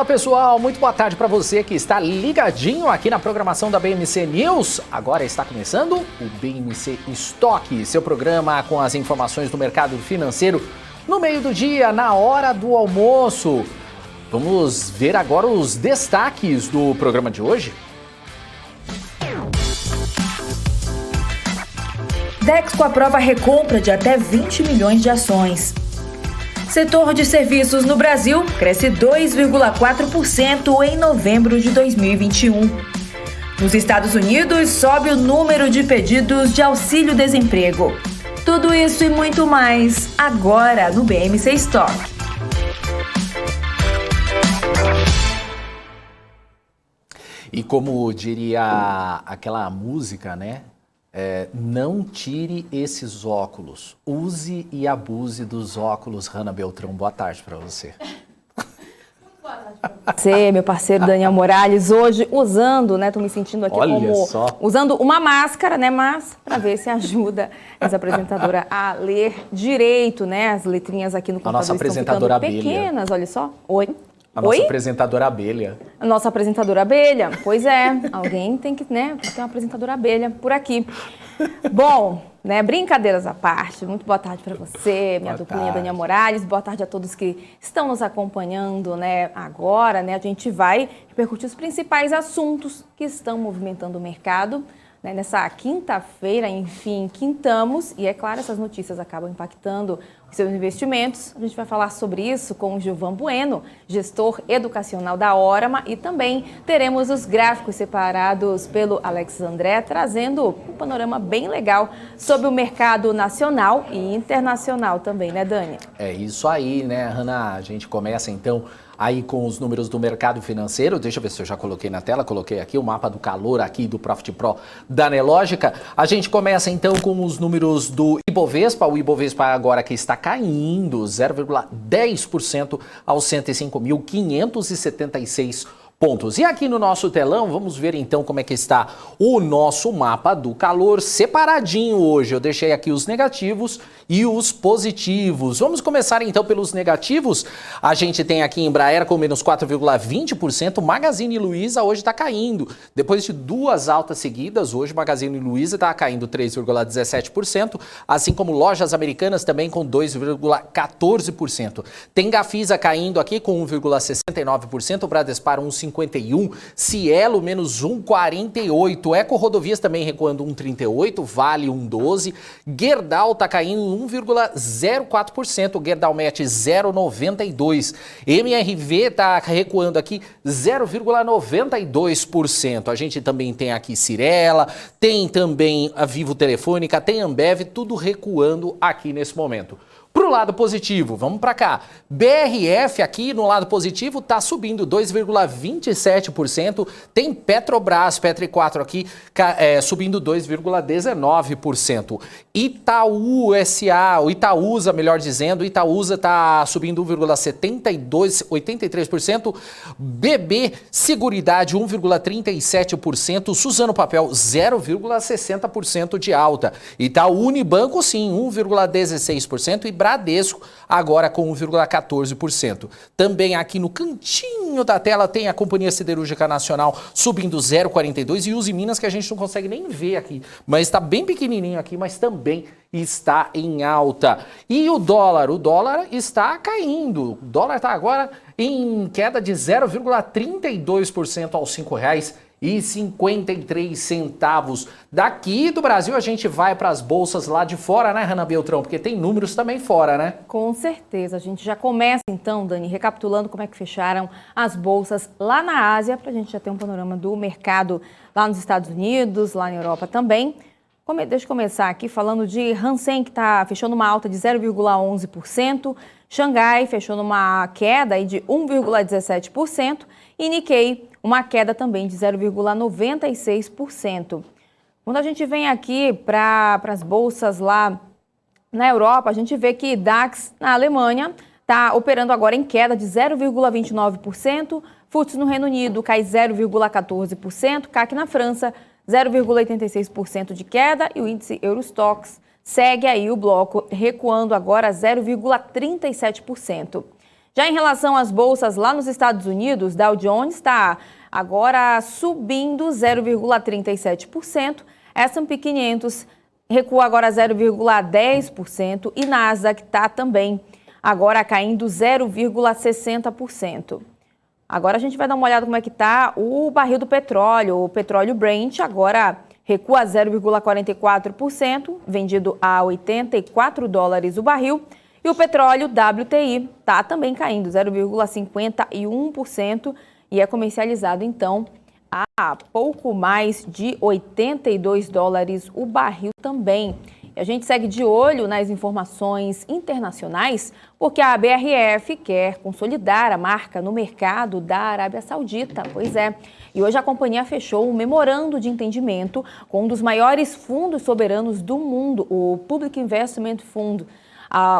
Fala pessoal, muito boa tarde para você que está ligadinho aqui na programação da BMC News. Agora está começando o BMC Estoque, seu programa com as informações do mercado financeiro no meio do dia, na hora do almoço. Vamos ver agora os destaques do programa de hoje. Dexco aprova a recompra de até 20 milhões de ações. Setor de serviços no Brasil cresce 2,4% em novembro de 2021. Nos Estados Unidos, sobe o número de pedidos de auxílio-desemprego. Tudo isso e muito mais, agora no BMC Stock. E como diria aquela música, né? Não tire esses óculos. Use e abuse dos óculos. Hanna Beltrão, boa tarde para você. Boa tarde para você, meu parceiro Daniel Morales. Hoje usando, né? Tô me sentindo aqui usando uma máscara, né? Mas para ver se ajuda essa apresentadora a ler direito, né? As letrinhas aqui no computador nossa apresentadora estão ficando pequenas, olha só. Oi. A nossa apresentadora abelha. A nossa apresentadora abelha? Pois é, alguém tem que, né, ter uma apresentadora abelha por aqui. Bom, né, brincadeiras à parte, muito boa tarde para você, minha duplinha Daniel Morales, boa tarde a todos que estão nos acompanhando, né, agora, né, a gente vai repercutir os principais assuntos que estão movimentando o mercado, né, nessa quinta-feira, enfim, quintamos, e é claro, essas notícias acabam impactando os seus investimentos. A gente vai falar sobre isso com o Gilvan Bueno, gestor educacional da Orama, e também teremos os gráficos separados pelo Alex André, trazendo um panorama bem legal sobre o mercado nacional e internacional também, né, Dani? É isso aí, né, Hanna? A gente começa então aí com os números do mercado financeiro. Deixa eu ver se eu já coloquei na tela. Coloquei aqui o mapa do calor aqui do Profit Pro da Nelógica. A gente começa então com os números do Ibovespa. O Ibovespa agora que está caindo 0,10% aos 105.576 pontos. E aqui no nosso telão, vamos ver então como é que está o nosso mapa do calor separadinho hoje. Eu deixei aqui os negativos e os positivos. Vamos começar então pelos negativos. A gente tem aqui Embraer com menos 4,20%. Magazine Luiza hoje está caindo. Depois de duas altas seguidas, hoje Magazine Luiza está caindo 3,17%, assim como Lojas Americanas também com 2,14%. Tem Gafisa caindo aqui com 1,69%, Bradespar 1,51%, Cielo menos 1,48%, Eco Rodovias também recuando 1,38%, Vale 1,12%, Gerdau está caindo 1,04%, Gerdau Met 0,92%, MRV está recuando aqui 0,92%. A gente também tem aqui Cirela, tem também a Vivo Telefônica, tem Ambev, tudo recuando aqui nesse momento. Para o lado positivo, vamos para cá. BRF aqui no lado positivo está subindo 2,27%. Tem Petrobras, Petro 4 aqui subindo 2,19%. Itaú SA, o Itaúsa, melhor dizendo, Itaúsa está subindo 1,83%. BB Seguridade 1,37%. Suzano Papel 0,60% de alta. Itaú Unibanco sim, 1,16%. E Bradesco agora com 1,14%. Também aqui no cantinho da tela tem a Companhia Siderúrgica Nacional subindo 0,42% e Uzi Minas que a gente não consegue nem ver aqui, mas está bem pequenininho aqui, mas também está em alta. E o dólar está caindo. O dólar está agora em queda de 0,32% aos R$ 5,53. Daqui do Brasil a gente vai para as bolsas lá de fora, né, Hanna Beltrão? Porque tem números também fora, né? Com certeza. A gente já começa então, Dani, recapitulando como é que fecharam as bolsas lá na Ásia, para a gente já ter um panorama do mercado lá nos Estados Unidos, lá na Europa também. Deixa eu começar aqui falando de Hansen, que fechou numa alta de 0,11%, Xangai fechou numa queda aí de 1,17% e Nikkei uma queda também de 0,96%. Quando a gente vem aqui para as bolsas lá na Europa, a gente vê que DAX na Alemanha está operando agora em queda de 0,29%, FTSE no Reino Unido cai 0,14%, CAC na França 0,86% de queda e o índice Eurostoxx segue aí o bloco recuando agora 0,37%. Já em relação às bolsas lá nos Estados Unidos, Dow Jones está agora subindo 0,37%, S&P 500 recua agora 0,10% e Nasdaq está também agora caindo 0,60%. Agora a gente vai dar uma olhada como é que está o barril do petróleo. O petróleo Brent agora recua 0,44%, vendido a $84 o barril. E o petróleo WTI está também caindo 0,51% e é comercializado então a pouco mais de $82 o barril também. E a gente segue de olho nas informações internacionais, porque a BRF quer consolidar a marca no mercado da Arábia Saudita. Pois é. E hoje a companhia fechou um memorando de entendimento com um dos maiores fundos soberanos do mundo, o Public Investment Fund.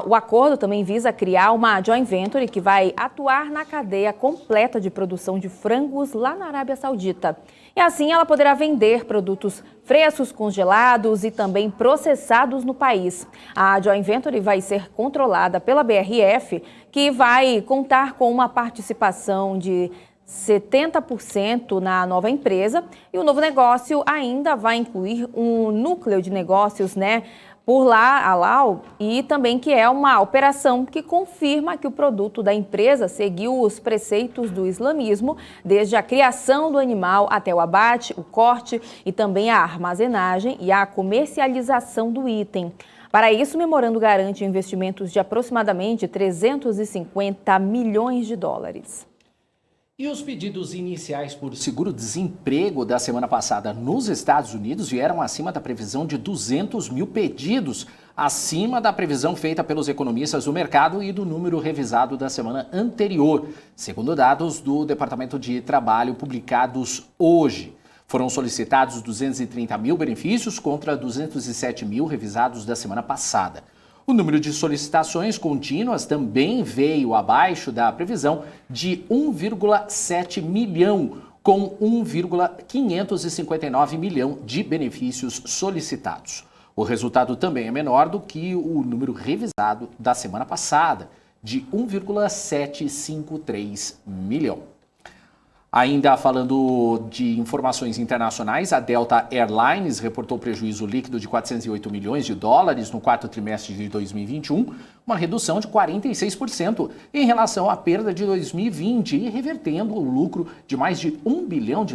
O acordo também visa criar uma joint venture que vai atuar na cadeia completa de produção de frangos lá na Arábia Saudita. E assim ela poderá vender produtos frescos, congelados e também processados no país. A joint venture vai ser controlada pela BRF, que vai contar com uma participação de 70% na nova empresa. E o novo negócio ainda vai incluir um núcleo de negócios, por lá, a Lau, e também que é uma operação que confirma que o produto da empresa seguiu os preceitos do islamismo, desde a criação do animal até o abate, o corte e também a armazenagem e a comercialização do item. Para isso, o memorando garante investimentos de aproximadamente $350 milhões. E os pedidos iniciais por seguro-desemprego da semana passada nos Estados Unidos vieram acima da previsão de 200 mil pedidos, acima da previsão feita pelos economistas do mercado e do número revisado da semana anterior, segundo dados do Departamento de Trabalho publicados hoje. Foram solicitados 230 mil benefícios contra 207 mil revisados da semana passada. O número de solicitações contínuas também veio abaixo da previsão de 1,7 milhão, com 1,559 milhão de benefícios solicitados. O resultado também é menor do que o número revisado da semana passada, de 1,753 milhão. Ainda falando de informações internacionais, a Delta Airlines reportou prejuízo líquido de $408 milhões no quarto trimestre de 2021, uma redução de 46% em relação à perda de 2020 e revertendo o lucro de mais de $1 bilhão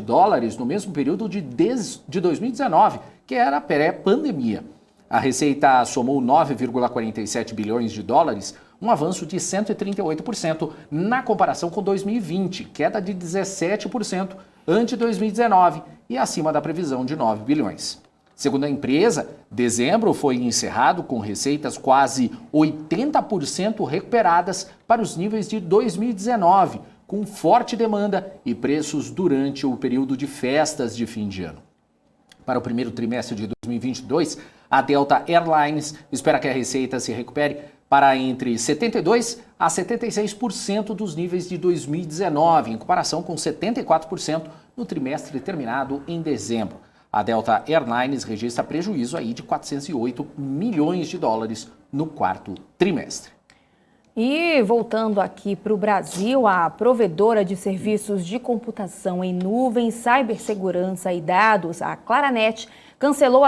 no mesmo período de 2019, que era pré-pandemia. A receita somou 9,47 bilhões de dólares, um avanço de 138% na comparação com 2020, queda de 17% ante 2019 e acima da previsão de 9 bilhões. Segundo a empresa, dezembro foi encerrado com receitas quase 80% recuperadas para os níveis de 2019, com forte demanda e preços durante o período de festas de fim de ano. Para o primeiro trimestre de 2022, a Delta Airlines espera que a receita se recupere para entre 72% a 76% dos níveis de 2019, em comparação com 74% no trimestre terminado em dezembro. A Delta Airlines registra prejuízo aí de $408 milhões no quarto trimestre. E voltando aqui para o Brasil, a provedora de serviços de computação em nuvem, cibersegurança e dados, a Claranet, cancelou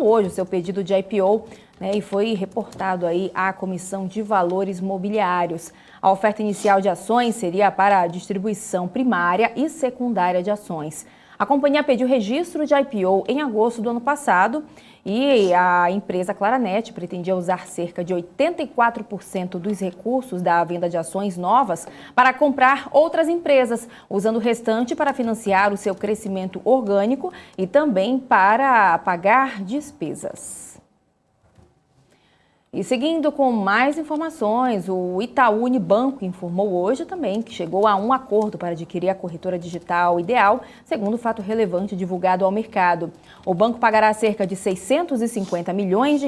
hoje o seu pedido de IPO, e foi reportado aí à Comissão de Valores Mobiliários. A oferta inicial de ações seria para a distribuição primária e secundária de ações. A companhia pediu registro de IPO em agosto do ano passado e a empresa Claranet pretendia usar cerca de 84% dos recursos da venda de ações novas para comprar outras empresas, usando o restante para financiar o seu crescimento orgânico e também para pagar despesas. E seguindo com mais informações, o Itaú Unibanco informou hoje também que chegou a um acordo para adquirir a corretora digital Ideal, segundo fato relevante divulgado ao mercado. O banco pagará cerca de R$650 milhões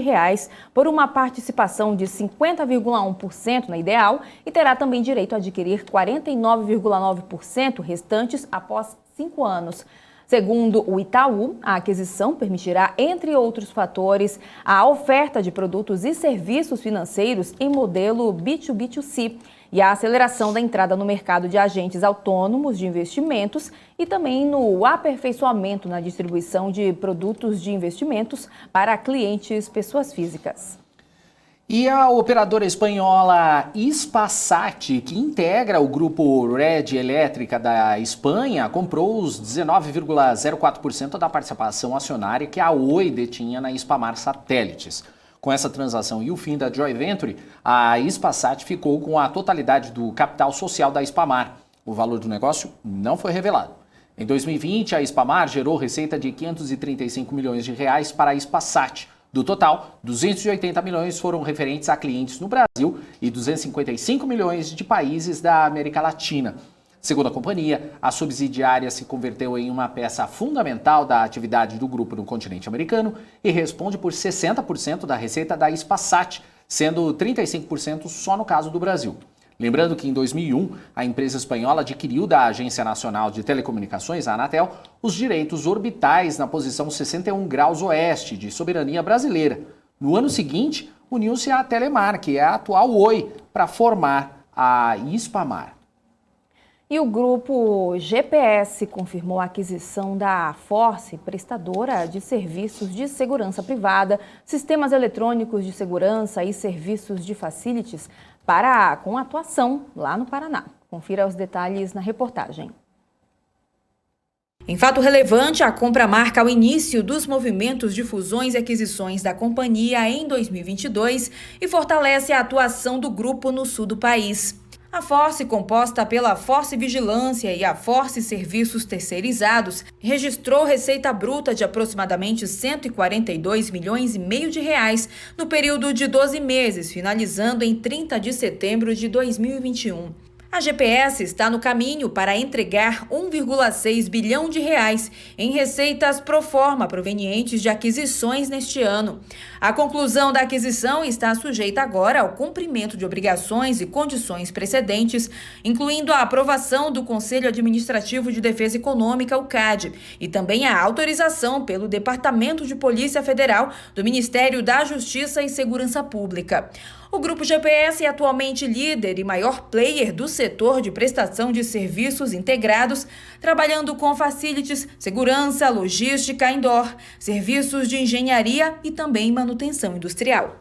por uma participação de 50,1% na Ideal e terá também direito a adquirir 49,9% restantes após 5 anos. Segundo o Itaú, a aquisição permitirá, entre outros fatores, a oferta de produtos e serviços financeiros em modelo B2B2C e a aceleração da entrada no mercado de agentes autônomos de investimentos e também no aperfeiçoamento na distribuição de produtos de investimentos para clientes pessoas físicas. E a operadora espanhola Hispasat, que integra o grupo Red Elétrica da Espanha, comprou os 19,04% da participação acionária que a Oi detinha na Hispamar Satélites. Com essa transação e o fim da Joint Venture, a Hispasat ficou com a totalidade do capital social da Hispamar. O valor do negócio não foi revelado. Em 2020, a Hispamar gerou receita de 535 milhões de reais para a Hispasat. Do total, 280 milhões foram referentes a clientes no Brasil e 255 milhões de países da América Latina. Segundo a companhia, a subsidiária se converteu em uma peça fundamental da atividade do grupo no continente americano e responde por 60% da receita da Hispasat, sendo 35% só no caso do Brasil. Lembrando que em 2001, a empresa espanhola adquiriu da Agência Nacional de Telecomunicações, a Anatel, os direitos orbitais na posição 61 graus oeste de soberania brasileira. No ano seguinte, uniu-se à Telemar, que é a atual Oi, para formar a Hispamar. E o grupo GPS confirmou a aquisição da Force, prestadora de serviços de segurança privada, sistemas eletrônicos de segurança e serviços de facilities, com atuação lá no Paraná. Confira os detalhes na reportagem. Em fato relevante, a compra marca o início dos movimentos de fusões e aquisições da companhia em 2022 e fortalece a atuação do grupo no sul do país. A Force, composta pela Force Vigilância e a Force Serviços Terceirizados, registrou receita bruta de aproximadamente 142 milhões e meio de reais no período de 12 meses, finalizando em 30 de setembro de 2021. A GPS está no caminho para entregar 1,6 bilhão de reais em receitas pro forma provenientes de aquisições neste ano. A conclusão da aquisição está sujeita agora ao cumprimento de obrigações e condições precedentes, incluindo a aprovação do Conselho Administrativo de Defesa Econômica, o CAD, e também a autorização pelo Departamento de Polícia Federal do Ministério da Justiça e Segurança Pública. O Grupo GPS é atualmente líder e maior player do setor de prestação de serviços integrados, trabalhando com facilities, segurança, logística indoor, serviços de engenharia e também manutenção industrial.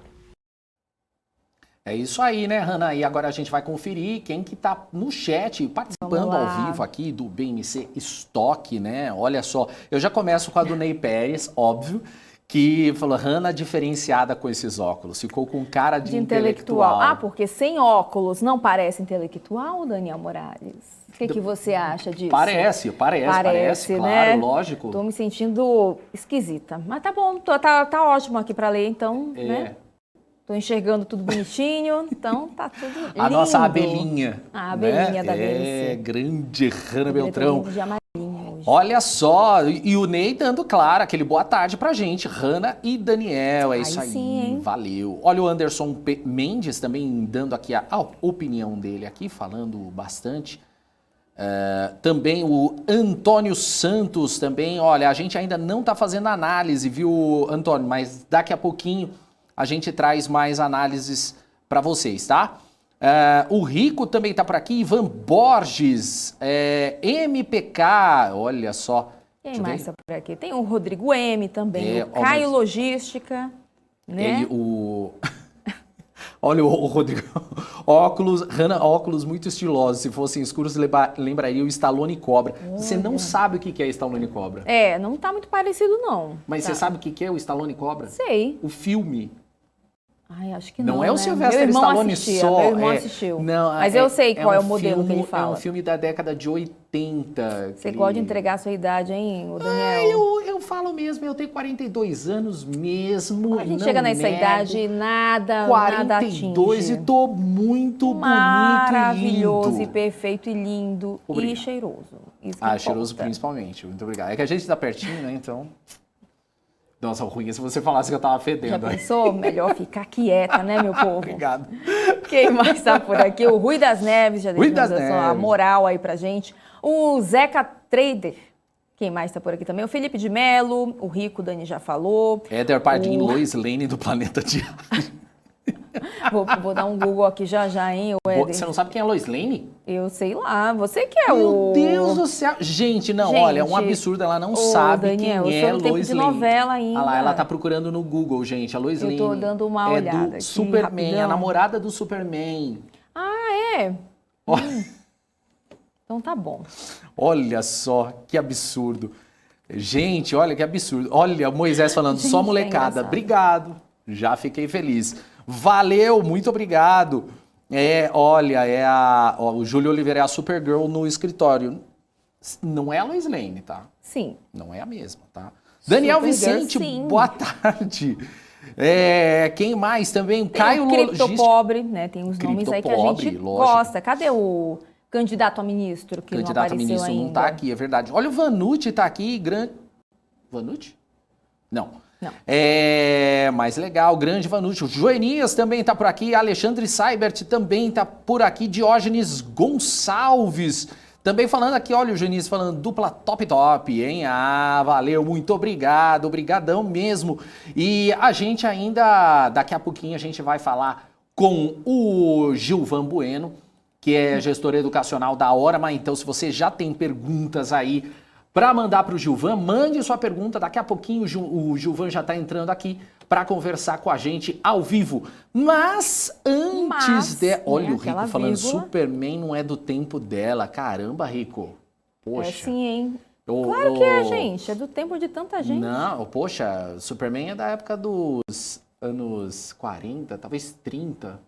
É isso aí, né, Hanna? E agora a gente vai conferir quem que tá no chat participando ao vivo aqui do BMC Stock, né? Olha só, eu já começo com a do Ney Pérez, óbvio, que falou, Hanna diferenciada com esses óculos, ficou com cara de intelectual. Ah, porque sem óculos não parece intelectual, Daniel Morales? O que você acha disso? Parece, né? Claro, lógico. Tô me sentindo esquisita, mas tá bom, tá ótimo aqui para ler, então, né? Tô enxergando tudo bonitinho, então tá tudo lindo. A nossa abelhinha. A abelhinha, né? Da BMC. Grande Hanna Beltrão. De amarelinho hoje. Olha só, e o Ney dando, claro, aquele boa tarde pra gente, Hanna e Daniel, isso aí, sim, hein? Valeu. Olha o Anderson Mendes também dando aqui a opinião dele aqui, falando bastante. Também o Antônio Santos também, olha, a gente ainda não tá fazendo análise, viu, Antônio, mas daqui a pouquinho a gente traz mais análises para vocês, tá? O Rico também tá por aqui, Ivan Borges, MPK, olha só. Quem mais tá por aqui? Tem o Rodrigo M também, o Caio Logística, né? Olha o Rodrigo, óculos, Hanna, óculos muito estilosos, se fossem escuros lembraria o Stallone Cobra. Você não sabe o que é Stallone Cobra? Não tá muito parecido não. Mas você sabe o que é o Stallone Cobra? Sei. O filme. Ai, acho que não. Não é o Sylvester Stallone só. Meu irmão assistiu. Não, mas eu sei qual é o modelo que ele fala. É um filme da década de 80. Você pode entregar a sua idade, hein, Daniel? Eu falo mesmo, eu tenho 42 anos mesmo. A gente chega nessa idade, nada 42 atinge. E tô muito maravilhoso bonito e lindo. E perfeito e lindo. Obrigado. E cheiroso. Cheiroso principalmente. Muito obrigado. É que a gente tá pertinho, né, então... Nossa, ruim se você falasse que eu tava fedendo. Já pensou? Melhor ficar quieta, né, meu povo? Obrigado. Quem mais tá por aqui? O Rui das Neves, já deixou a moral aí pra gente. O Zeca Trader. Quem mais tá por aqui também? O Felipe de Mello, o Rico, Dani já falou. Éder Pardim, Lois Lane do Planeta Diário. Vou dar um Google aqui já, hein, Éder? Você não sabe quem é a Lois Lane? Eu sei lá, você que é Meu Deus do céu. Gente, não, olha, é um absurdo, ela não sabe Daniel, quem é eu sou no Lois tempo de Lane. novela ainda. Olha lá, ela tá procurando no Google, gente, a Lois Lane. Eu tô dando uma olhada do aqui, Superman, rapidão. a namorada do Superman. Ah, é? Então tá bom. Olha só, que absurdo. Gente, olha que absurdo. Olha, o Moisés falando, Gente, só é molecada. engraçado. Obrigado. Já fiquei feliz. Valeu, muito obrigado. Olha, o Júlio Oliveira é a Supergirl no escritório. Não é a Lois Lane, tá? Sim. Não é a mesma, tá? Daniel Supergirl, Vicente, sim. boa tarde. Quem mais também? Tem Caio o criptopobre, né? Tem uns nomes aí que a Criptopobre, gente lógico. gosta. Cadê o candidato a ministro que Candidato não a apareceu ministro ainda? não tá aqui, é verdade. Olha, o Vanucci tá aqui, grande... Vanucci? Não. Não. Mais legal, grande Vanucci. O Joenias também tá por aqui, Alexandre Seibert também tá por aqui, Diógenes Gonçalves também falando aqui, olha o Joenias falando, dupla top, hein? Ah, valeu, muito obrigado, obrigadão mesmo. E a gente ainda, daqui a pouquinho a gente vai falar com o Gilvan Bueno, que é gestor educacional da Orama. Então, se você já tem perguntas aí para mandar para o Gilvan, mande sua pergunta. Daqui a pouquinho o Gilvan já está entrando aqui para conversar com a gente ao vivo. Mas antes olha o Rico falando, Superman não é do tempo dela. Caramba, Rico. Poxa. É sim, hein? Claro que é, gente. É do tempo de tanta gente. Não, poxa, Superman é da época dos anos 40, talvez 30.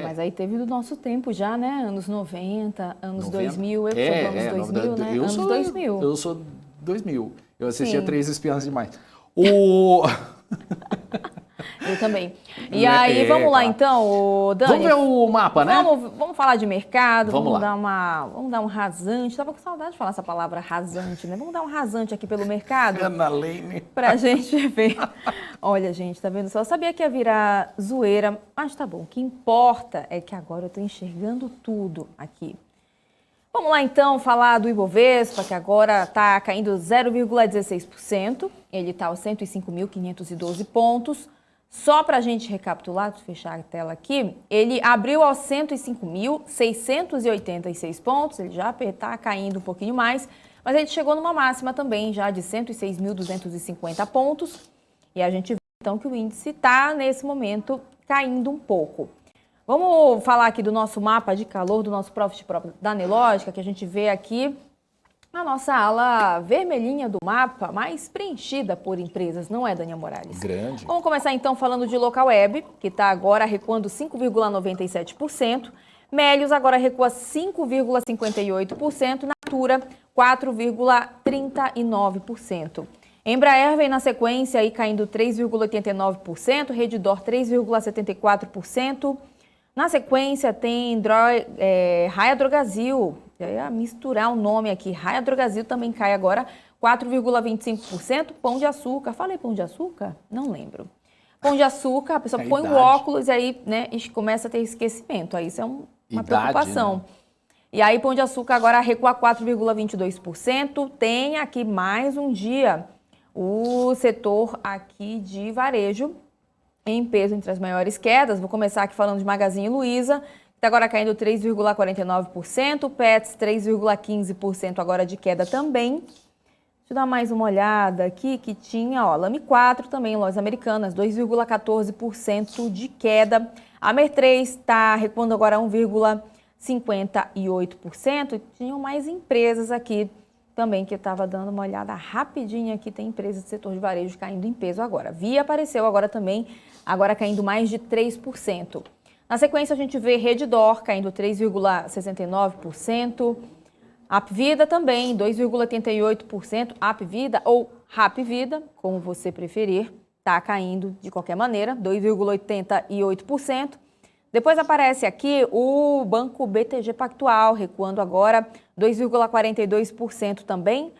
Mas aí teve do nosso tempo já, né? Anos 90, anos 90? 2000. Eu sou do anos 2000, né? Anos 2000. Eu sou 2000. Eu assistia Sim. Três Espiãs Demais. Eu também. E aí, vamos lá então, Dani. Vamos ver o mapa, né? Vamos falar de mercado, Vamos dar um rasante. Tava com saudade de falar essa palavra rasante, né? Vamos dar um rasante aqui pelo mercado. Ana Lane. Pra gente ver. Olha, gente, tá vendo só? Eu sabia que ia virar zoeira, mas tá bom. O que importa é que agora eu tô enxergando tudo aqui. Vamos lá então falar do Ibovespa, que agora está caindo 0,16%. Ele está aos 105.512 pontos. Só para a gente recapitular, deixa eu fechar a tela aqui, ele abriu aos 105.686 pontos, ele já está caindo um pouquinho mais, mas ele chegou numa máxima também já de 106.250 pontos. E a gente vê então que o índice está, nesse momento, caindo um pouco. Vamos falar aqui do nosso mapa de calor, do nosso Profit Pro da Nelogica, que a gente vê aqui a nossa ala vermelhinha do mapa, mais preenchida por empresas, não é, Daniel Morales? Grande. Vamos começar então falando de Local Web, que está agora recuando 5,97%. Melios agora recua 5,58%. Natura, 4,39%. Embraer vem na sequência aí caindo 3,89%. Redditor, 3,74%. Na sequência tem Raia Drogasil, eu ia misturar o nome aqui, Raia Drogasil também cai agora 4,25%, Pão de Açúcar, falei Pão de Açúcar? Não lembro. Pão de Açúcar, a pessoa põe o óculos e aí né, começa a ter esquecimento, aí isso é uma preocupação. Né? E aí Pão de Açúcar agora recua 4,22%, tem aqui mais um dia o setor aqui de varejo, em peso entre as maiores quedas. Vou começar aqui falando de Magazine Luiza, que está agora caindo 3,49%, Pets 3,15% agora de queda também. Deixa eu dar mais uma olhada aqui, que tinha, Lame 4 também, lojas americanas, 2,14% de queda. Amer 3 está recuando agora 1,58%. Tinham mais empresas aqui também que eu estava dando uma olhada rapidinho aqui, tem empresas do setor de varejo caindo em peso agora. Via apareceu agora também, agora caindo mais de 3%. Na sequência a gente vê Redditor caindo 3,69%, Apvida também 2,88%, Apvida ou Rapvida, como você preferir, está caindo de qualquer maneira, 2,88%. Depois aparece aqui o Banco BTG Pactual, recuando agora 2,42% também.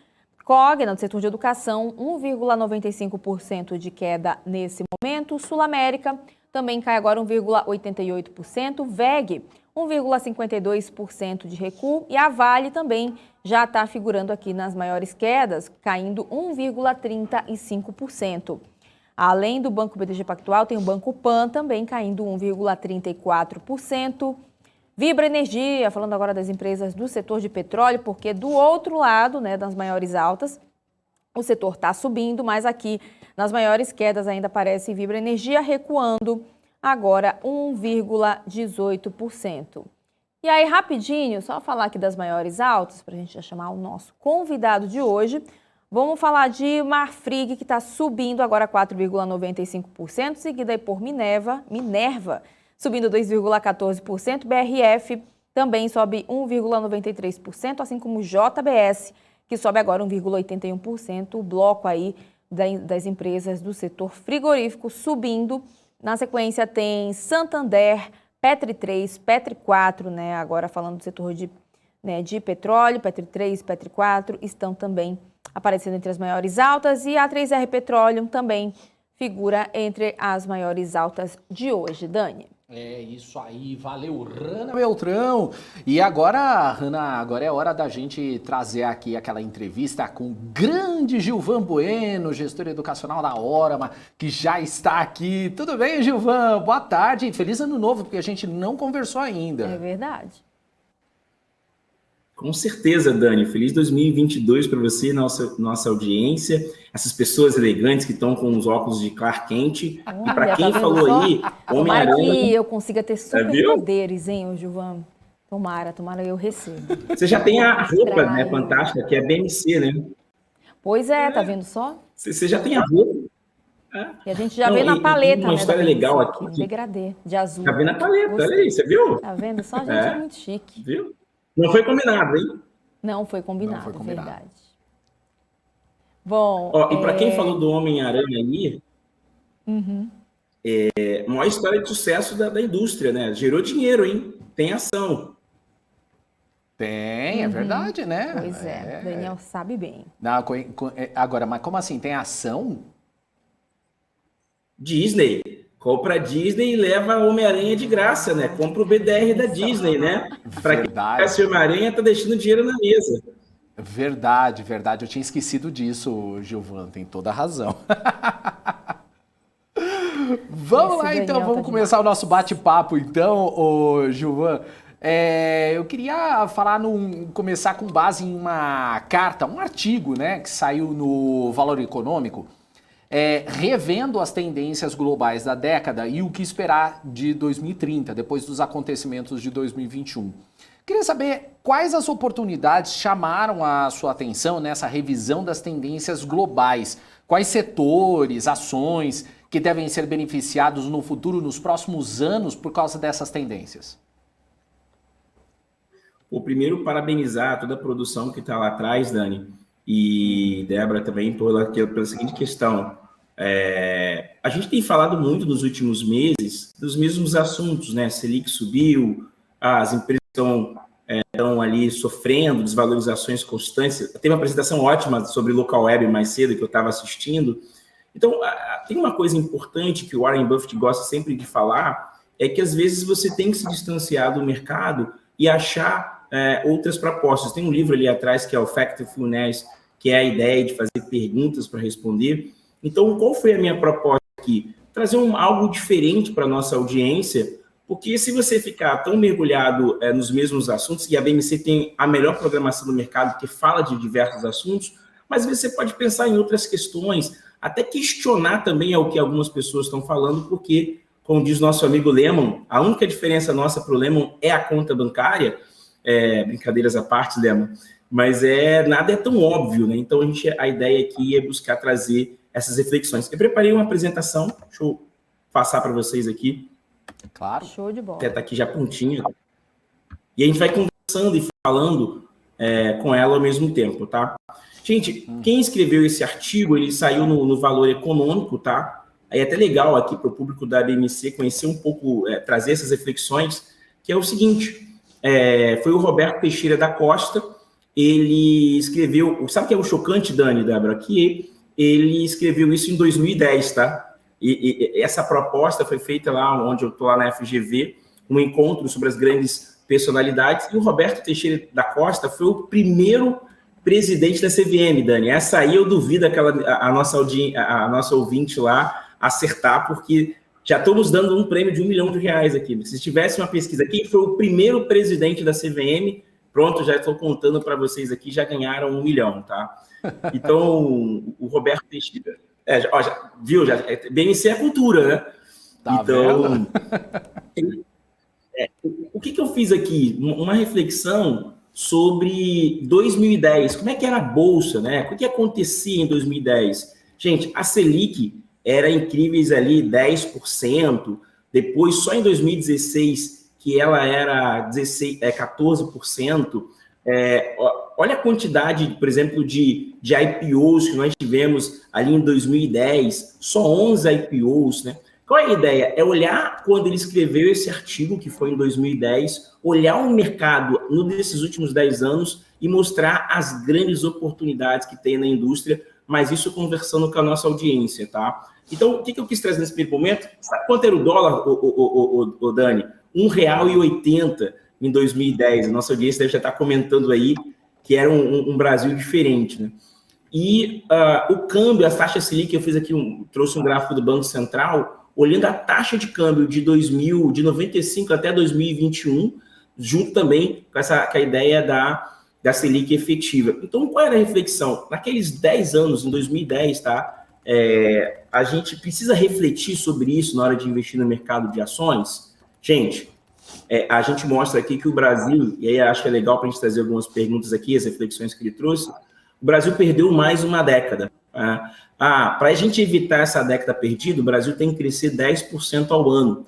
Cogna, do setor de educação, 1,95% de queda nesse momento. Sul América também cai agora 1,88%. VEG, 1,52% de recuo. E a Vale também já está figurando aqui nas maiores quedas, caindo 1,35%. Além do Banco BTG Pactual, tem o Banco Pan também caindo 1,34%. Vibra Energia, falando agora das empresas do setor de petróleo, porque do outro lado, né, das maiores altas, o setor está subindo, mas aqui nas maiores quedas ainda aparece Vibra Energia recuando agora 1,18%. E aí, rapidinho, só falar aqui das maiores altas, para a gente já chamar o nosso convidado de hoje. Vamos falar de Marfrig, que está subindo agora 4,95%, seguida aí por Minerva, subindo 2,14%, BRF também sobe 1,93%, assim como JBS, que sobe agora 1,81%, o bloco aí das empresas do setor frigorífico subindo. Na sequência tem Santander, Petri 3, Petri 4, né, agora falando do setor de petróleo, Petri 3, Petri 4 estão também aparecendo entre as maiores altas, e a 3R Petroleum também figura entre as maiores altas de hoje, Dani. É isso aí, valeu, Hanna Beltrão. E agora, Hanna, agora é hora da gente trazer aqui aquela entrevista com o grande Gilvan Bueno, gestor educacional da Orama, que já está aqui. Tudo bem, Gilvan? Boa tarde, feliz ano novo, porque a gente não conversou ainda. É verdade. Com certeza, Dani. Feliz 2022 para você, nossa audiência. Essas pessoas elegantes que estão com os óculos de Clark Kent. E para quem falou aí, Homem-Aranha... Tomara que eu consiga ter superpoderes, hein, Gilvan? Tomara eu recebo. Você já tem a roupa, né, fantástica, que é BMC, né? Pois é, tá vendo só? Você já tem a roupa. E a gente já vê na paleta, uma história legal aqui. Um degradê de azul. Já vê na paleta, olha aí, você viu? Tá vendo? Só a gente é muito chique. Viu? Não foi combinado, hein? Não foi combinado, verdade. Bom... E para quem falou do Homem-Aranha aí, a maior história de sucesso da indústria, né? Gerou dinheiro, hein? Tem ação. Tem, é verdade, né? Pois é, Daniel sabe bem. Não, agora, mas como assim? Tem ação? Disney. Compra a Disney e leva o Homem-Aranha de graça, né? Compra o BDR da Disney, né? Para quem conhece o Homem-Aranha, tá deixando dinheiro na mesa. Verdade. Eu tinha esquecido disso, Gilvan. Tem toda a razão. Vamos lá, então. Vamos começar o nosso bate-papo, então, Gilvan. Eu queria começar com base em uma carta, um artigo, né? Que saiu no Valor Econômico. Revendo as tendências globais da década e o que esperar de 2030, depois dos acontecimentos de 2021. Queria saber quais as oportunidades chamaram a sua atenção nessa revisão das tendências globais. Quais setores, ações que devem ser beneficiados no futuro, nos próximos anos, por causa dessas tendências? Primeiro, parabenizar toda a produção que está lá atrás, Dani, e Débora também pela seguinte questão. A gente tem falado muito nos últimos meses dos mesmos assuntos, né? Selic subiu, as empresas estão ali sofrendo desvalorizações constantes. Tem uma apresentação ótima sobre local web mais cedo que eu estava assistindo. Então, tem uma coisa importante que o Warren Buffett gosta sempre de falar, é que às vezes você tem que se distanciar do mercado e achar outras propostas. Tem um livro ali atrás que é o Factfulness, que é a ideia de fazer perguntas para responder. Então, qual foi a minha proposta aqui? Trazer algo diferente para a nossa audiência, porque se você ficar tão mergulhado nos mesmos assuntos, e a BMC tem a melhor programação do mercado, que fala de diversos assuntos, mas às vezes você pode pensar em outras questões, até questionar também o que algumas pessoas estão falando, porque, como diz nosso amigo Lemon, a única diferença nossa para o Lemon é a conta bancária, brincadeiras à parte, Lemon, mas nada é tão óbvio, né? Então, a ideia aqui é buscar trazer essas reflexões. Eu preparei uma apresentação, deixa eu passar para vocês aqui. Claro. Show de bola. Até tá aqui já prontinha. E a gente vai conversando e falando com ela ao mesmo tempo, tá? Gente, quem escreveu esse artigo, ele saiu no Valor Econômico, tá? Aí é até legal aqui para o público da BMC conhecer um pouco, trazer essas reflexões, que é o seguinte, foi o Roberto Teixeira da Costa, ele escreveu, sabe o que é o chocante, Dani, Débora? Que ele escreveu isso em 2010, tá? E essa proposta foi feita lá onde eu estou, lá na FGV, um encontro sobre as grandes personalidades, e o Roberto Teixeira da Costa foi o primeiro presidente da CVM, Dani. Essa aí eu duvido a nossa ouvinte lá acertar, porque já estamos dando um prêmio de R$1 milhão aqui. Se tivesse uma pesquisa, quem foi o primeiro presidente da CVM, pronto, já estou contando para vocês aqui, já ganharam R$1 milhão, tá? Então, o Roberto Teixeira... viu? BMC é cultura, né? Tá então, o que eu fiz aqui? Uma reflexão sobre 2010. Como é que era a Bolsa, né? O que acontecia em 2010? Gente, a Selic era incríveis ali 10%, depois só em 2016 que ela era 14%. Olha a quantidade, por exemplo, de IPOs que nós tivemos ali em 2010, só 11 IPOs, né? Qual é a ideia? É olhar quando ele escreveu esse artigo, que foi em 2010, olhar o mercado nesses últimos 10 anos e mostrar as grandes oportunidades que tem na indústria, mas isso conversando com a nossa audiência, tá? Então, o que eu quis trazer nesse primeiro momento? Sabe quanto era o dólar, Dani? R$1,80 em 2010. A nossa audiência deve já estar comentando aí que era um Brasil diferente, né? E o câmbio, as taxas Selic, eu fiz aqui, trouxe um gráfico do Banco Central, olhando a taxa de câmbio de 95 até 2021, junto também com a ideia da Selic efetiva. Então, qual era a reflexão? Naqueles 10 anos, em 2010, tá? A gente precisa refletir sobre isso na hora de investir no mercado de ações? Gente, a gente mostra aqui que o Brasil, e aí acho que é legal para a gente trazer algumas perguntas aqui, as reflexões que ele trouxe, o Brasil perdeu mais uma década. Para a gente evitar essa década perdida, o Brasil tem que crescer 10% ao ano.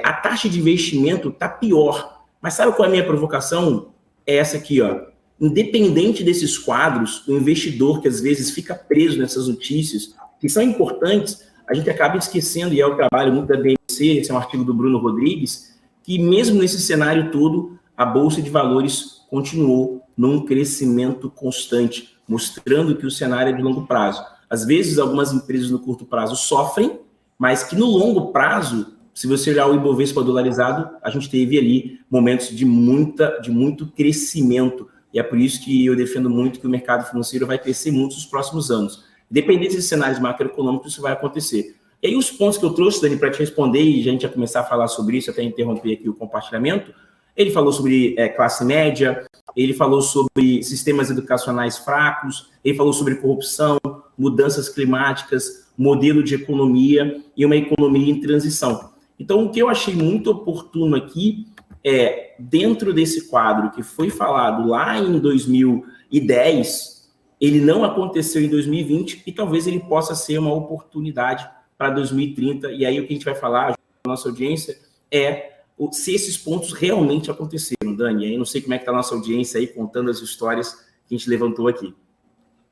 A taxa de investimento está pior. Mas sabe qual é a minha provocação? É essa aqui, ó. Independente desses quadros, o investidor que às vezes fica preso nessas notícias, que são importantes, a gente acaba esquecendo, e é o trabalho muito da BMC, esse é um artigo do Bruno Rodrigues, que mesmo nesse cenário todo, a Bolsa de Valores continuou num crescimento constante, mostrando que o cenário é de longo prazo. Às vezes, algumas empresas no curto prazo sofrem, mas que no longo prazo, se você olhar o Ibovespa dolarizado, a gente teve ali momentos de muito crescimento. E é por isso que eu defendo muito que o mercado financeiro vai crescer muito nos próximos anos. Independente desses cenários macroeconômicos, isso vai acontecer. E aí os pontos que eu trouxe, Dani, para te responder, e a gente vai começar a falar sobre isso, até interromper aqui o compartilhamento, ele falou sobre classe média, ele falou sobre sistemas educacionais fracos, ele falou sobre corrupção, mudanças climáticas, modelo de economia e uma economia em transição. Então, o que eu achei muito oportuno aqui é, dentro desse quadro que foi falado lá em 2010, ele não aconteceu em 2020 e talvez ele possa ser uma oportunidade para 2030. E aí o que a gente vai falar na nossa audiência é se esses pontos realmente aconteceram, Dani. Aí não sei como é que está a nossa audiência aí, contando as histórias que a gente levantou aqui.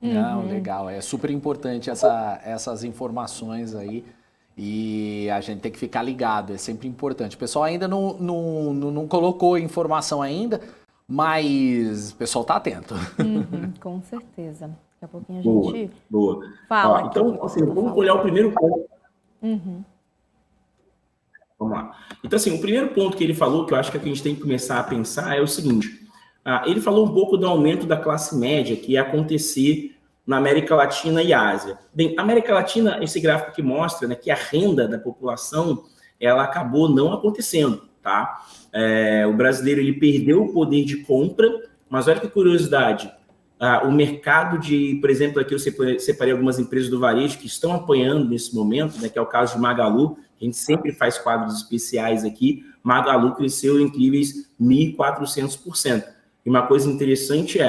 Não, legal. É super importante essas informações aí. E a gente tem que ficar ligado, é sempre importante. O pessoal ainda não colocou informação ainda, mas o pessoal está atento. Com certeza. Daqui a pouquinho a gente fala. Então, assim, vamos olhar o primeiro ponto. Vamos lá. Então, assim, o primeiro ponto que ele falou, que eu acho que a gente tem que começar a pensar, é o seguinte. Ele falou um pouco do aumento da classe média que ia acontecer na América Latina e Ásia. Bem, a América Latina, esse gráfico que mostra, né, que a renda da população, ela acabou não acontecendo, tá? O brasileiro, ele perdeu o poder de compra, mas olha que curiosidade, o mercado de, por exemplo, aqui eu separei algumas empresas do varejo que estão apoiando nesse momento, né, que é o caso de Magalu, a gente sempre faz quadros especiais aqui, Magalu cresceu incríveis 1.400%. E uma coisa interessante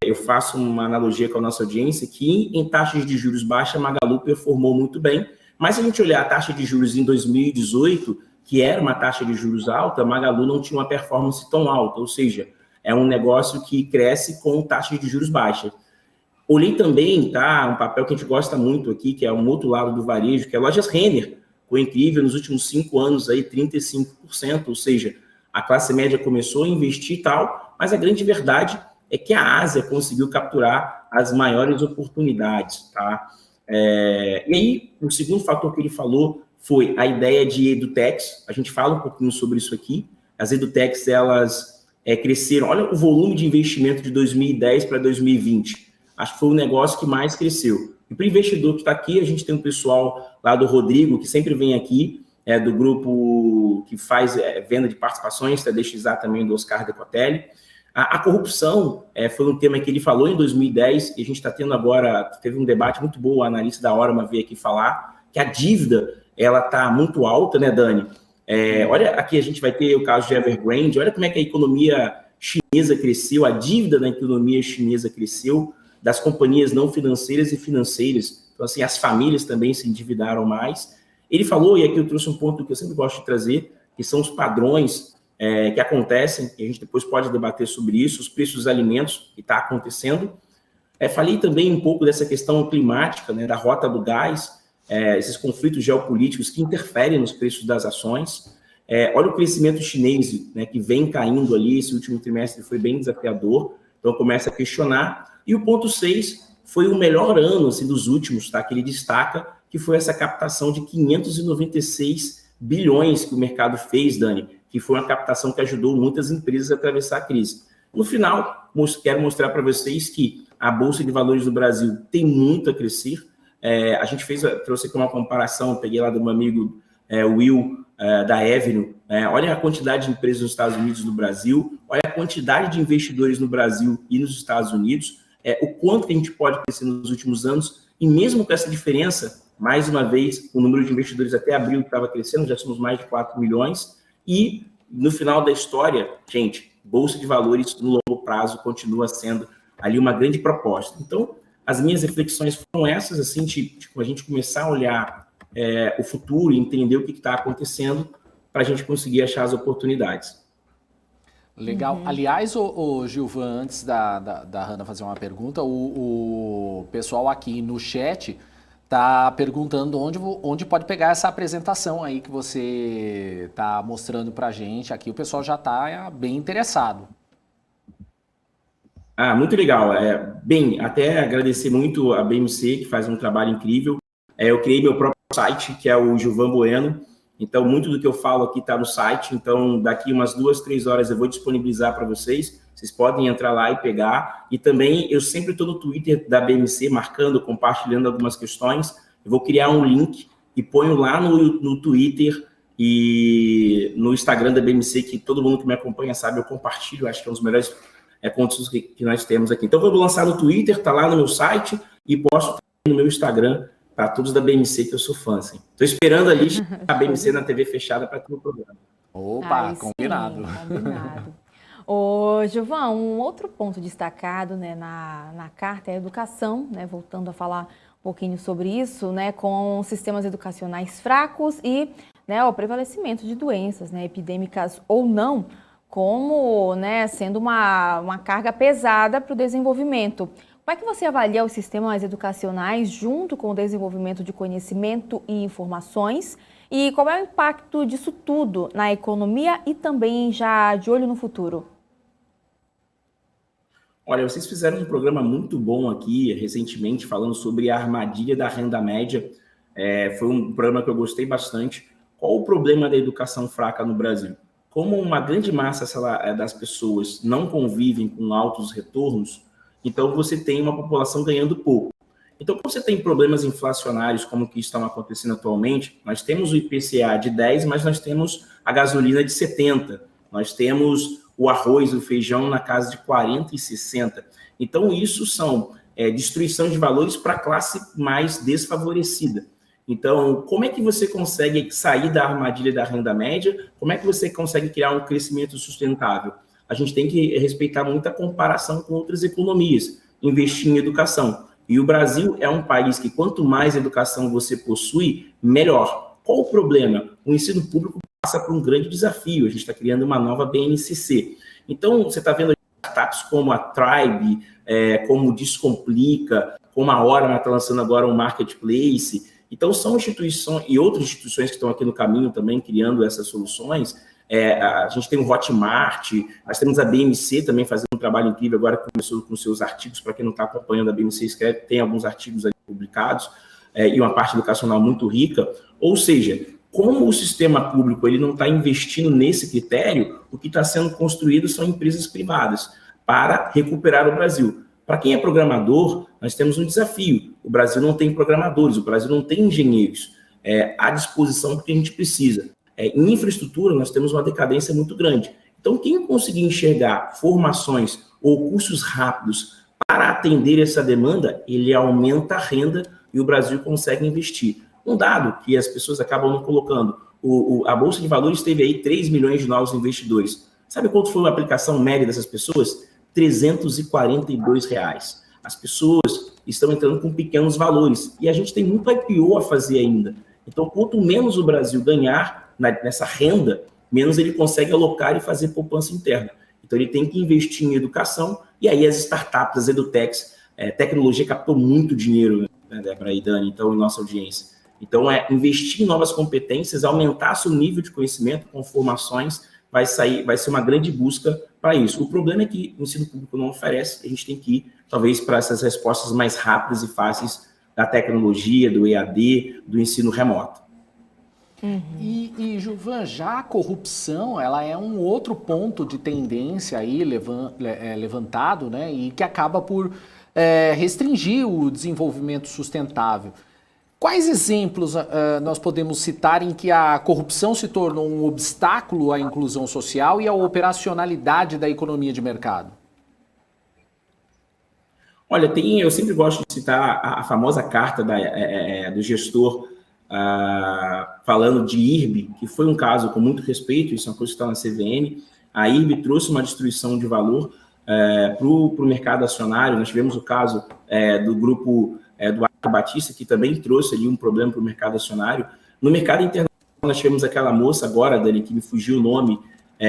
eu faço uma analogia com a nossa audiência, que em taxas de juros baixas, a Magalu performou muito bem, mas se a gente olhar a taxa de juros em 2018, que era uma taxa de juros alta, a Magalu não tinha uma performance tão alta, ou seja, é um negócio que cresce com taxas de juros baixas. Olhei também, tá, um papel que a gente gosta muito aqui, que é um outro lado do varejo, que é Lojas Renner, foi incrível nos últimos 5 anos, aí 35%, ou seja, a classe média começou a investir e tal, mas a grande verdade é que a Ásia conseguiu capturar as maiores oportunidades, tá? E aí, o segundo fator que ele falou foi a ideia de edutechs. A gente fala um pouquinho sobre isso aqui. As edutechs, elas cresceram. Olha o volume de investimento de 2010 para 2020. Acho que foi o negócio que mais cresceu. E para o investidor que está aqui, a gente tem um pessoal lá do Rodrigo, que sempre vem aqui, do grupo que faz venda de participações, da DXA também, do Oscar Decotelli. A corrupção foi um tema que ele falou em 2010, e a gente está tendo agora, teve um debate muito bom, o analista da Orama veio aqui falar, que a dívida, ela está muito alta, né, Dani? Olha, aqui a gente vai ter o caso de Evergrande, olha como é que a economia chinesa cresceu, a dívida na economia chinesa cresceu, das companhias não financeiras e financeiras. Então, assim, as famílias também se endividaram mais. Ele falou, e aqui eu trouxe um ponto que eu sempre gosto de trazer, que são os padrões que acontecem, e a gente depois pode debater sobre isso, os preços dos alimentos que está acontecendo. Falei também um pouco dessa questão climática, né, da rota do gás, esses conflitos geopolíticos que interferem nos preços das ações. Olha o crescimento chinês, né, que vem caindo ali, esse último trimestre foi bem desafiador, então começa a questionar. E o ponto 6 foi o melhor ano assim, dos últimos, tá, que ele destaca, que foi essa captação de 596 bilhões que o mercado fez, Dani, que foi uma captação que ajudou muitas empresas a atravessar a crise. No final, quero mostrar para vocês que a Bolsa de Valores do Brasil tem muito a crescer. A gente trouxe aqui uma comparação, peguei lá do meu amigo Will, da Avenue. Olha a quantidade de empresas nos Estados Unidos e no Brasil, olha a quantidade de investidores no Brasil e nos Estados Unidos, o quanto que a gente pode crescer nos últimos anos, e mesmo com essa diferença, mais uma vez, o número de investidores até abril estava crescendo, já somos mais de 4 milhões, e no final da história, gente, Bolsa de Valores no longo prazo continua sendo ali uma grande proposta. Então, as minhas reflexões foram essas, assim, tipo, a gente começar a olhar o futuro e entender o que está acontecendo para a gente conseguir achar as oportunidades. Legal. Aliás, o Gilvan, antes da Hannah fazer uma pergunta, o pessoal aqui no chat está perguntando onde pode pegar essa apresentação aí que você está mostrando para a gente. Aqui o pessoal já está bem interessado. Muito legal. Bem, até agradecer muito a BMC, que faz um trabalho incrível. Eu criei meu próprio site, que é o Gilvan Bueno. Então, muito do que eu falo aqui está no site. Então, daqui umas 2, 3 horas eu vou disponibilizar para vocês. Vocês podem entrar lá e pegar. E também, eu sempre estou no Twitter da BMC, marcando, compartilhando algumas questões. Eu vou criar um link e ponho lá no Twitter e no Instagram da BMC, que todo mundo que me acompanha sabe, eu compartilho. Acho que é um dos melhores conteúdos que nós temos aqui. Então, eu vou lançar no Twitter, está lá no meu site e posto no meu Instagram para todos da BMC, que eu sou fã. Estou esperando ali a BMC na TV fechada para ter um programa. Opa, combinado. Combinado. Ô, Gilvan, um outro ponto destacado, né, na carta é a educação, né, voltando a falar um pouquinho sobre isso, né, com sistemas educacionais fracos e, né, o prevalecimento de doenças, né, epidêmicas ou não, como, né, sendo uma carga pesada para o desenvolvimento. Como é que você avalia os sistemas educacionais junto com o desenvolvimento de conhecimento e informações? E qual é o impacto disso tudo na economia e também já de olho no futuro? Olha, vocês fizeram um programa muito bom aqui recentemente, falando sobre a armadilha da renda média. Foi um programa que eu gostei bastante. Qual o problema da educação fraca no Brasil? Como uma grande massa das pessoas não convivem com altos retornos, então você tem uma população ganhando pouco. Então, quando você tem problemas inflacionários como que estão acontecendo atualmente, nós temos o IPCA de 10, mas nós temos a gasolina de 70, nós temos o arroz, o feijão na casa de 40 e 60. Então, isso são destruição de valores para a classe mais desfavorecida. Então, como é que você consegue sair da armadilha da renda média? Como é que você consegue criar um crescimento sustentável? A gente tem que respeitar muito a comparação com outras economias, investir em educação. E o Brasil é um país que quanto mais educação você possui, melhor. Qual o problema? O ensino público passa por um grande desafio. A gente está criando uma nova BNCC. Então, você está vendo startups como a Tribe, como o Descomplica, como a Orama está lançando agora um marketplace. Então, são instituições e outras instituições que estão aqui no caminho também criando essas soluções. A gente tem o Hotmart, nós temos a BMC também fazendo um trabalho incrível, agora começou com seus artigos, para quem não está acompanhando a BMC escreve, tem alguns artigos ali publicados, e uma parte educacional muito rica. Ou seja, como o sistema público ele não está investindo nesse critério, o que está sendo construído são empresas privadas para recuperar o Brasil. Para quem é programador, nós temos um desafio. o Brasil não tem programadores, o Brasil não tem engenheiros à disposição do que a gente precisa. Em infraestrutura, nós temos uma decadência muito grande. Então, quem conseguir enxergar formações ou cursos rápidos para atender essa demanda, ele aumenta a renda e o Brasil consegue investir. Um dado que as pessoas acabam não colocando, a Bolsa de Valores teve aí 3 milhões de novos investidores. Sabe quanto foi a aplicação média dessas pessoas? R$342. As pessoas estão entrando com pequenos valores e a gente tem muito IPO a fazer ainda. Então, quanto menos o Brasil ganhar nessa renda, menos ele consegue alocar e fazer poupança interna. Então, ele tem que investir em educação e aí as startups, as edutechs, tecnologia captou muito dinheiro, né, Débora e Dani, então, em nossa audiência. Então, investir em novas competências, aumentar seu nível de conhecimento com formações, vai ser uma grande busca para isso. O problema é que o ensino público não oferece, a gente tem que ir, talvez, para essas respostas mais rápidas e fáceis da tecnologia, do EAD, do ensino remoto. E Gilvan, já a corrupção, ela é um outro ponto de tendência aí levantado, né, e que acaba por restringir o desenvolvimento sustentável. Quais exemplos nós podemos citar em que a corrupção se tornou um obstáculo à inclusão social e à operacionalidade da economia de mercado? Olha, eu sempre gosto de citar a famosa carta do gestor falando de IRB, que foi um caso com muito respeito, isso é uma coisa que está na CVM. A IRB trouxe uma destruição de valor para o mercado acionário. Nós tivemos o caso do grupo do Arthur Batista, que também trouxe ali um problema para o mercado acionário. No mercado internacional, nós tivemos aquela moça agora, Dani, que me fugiu o nome,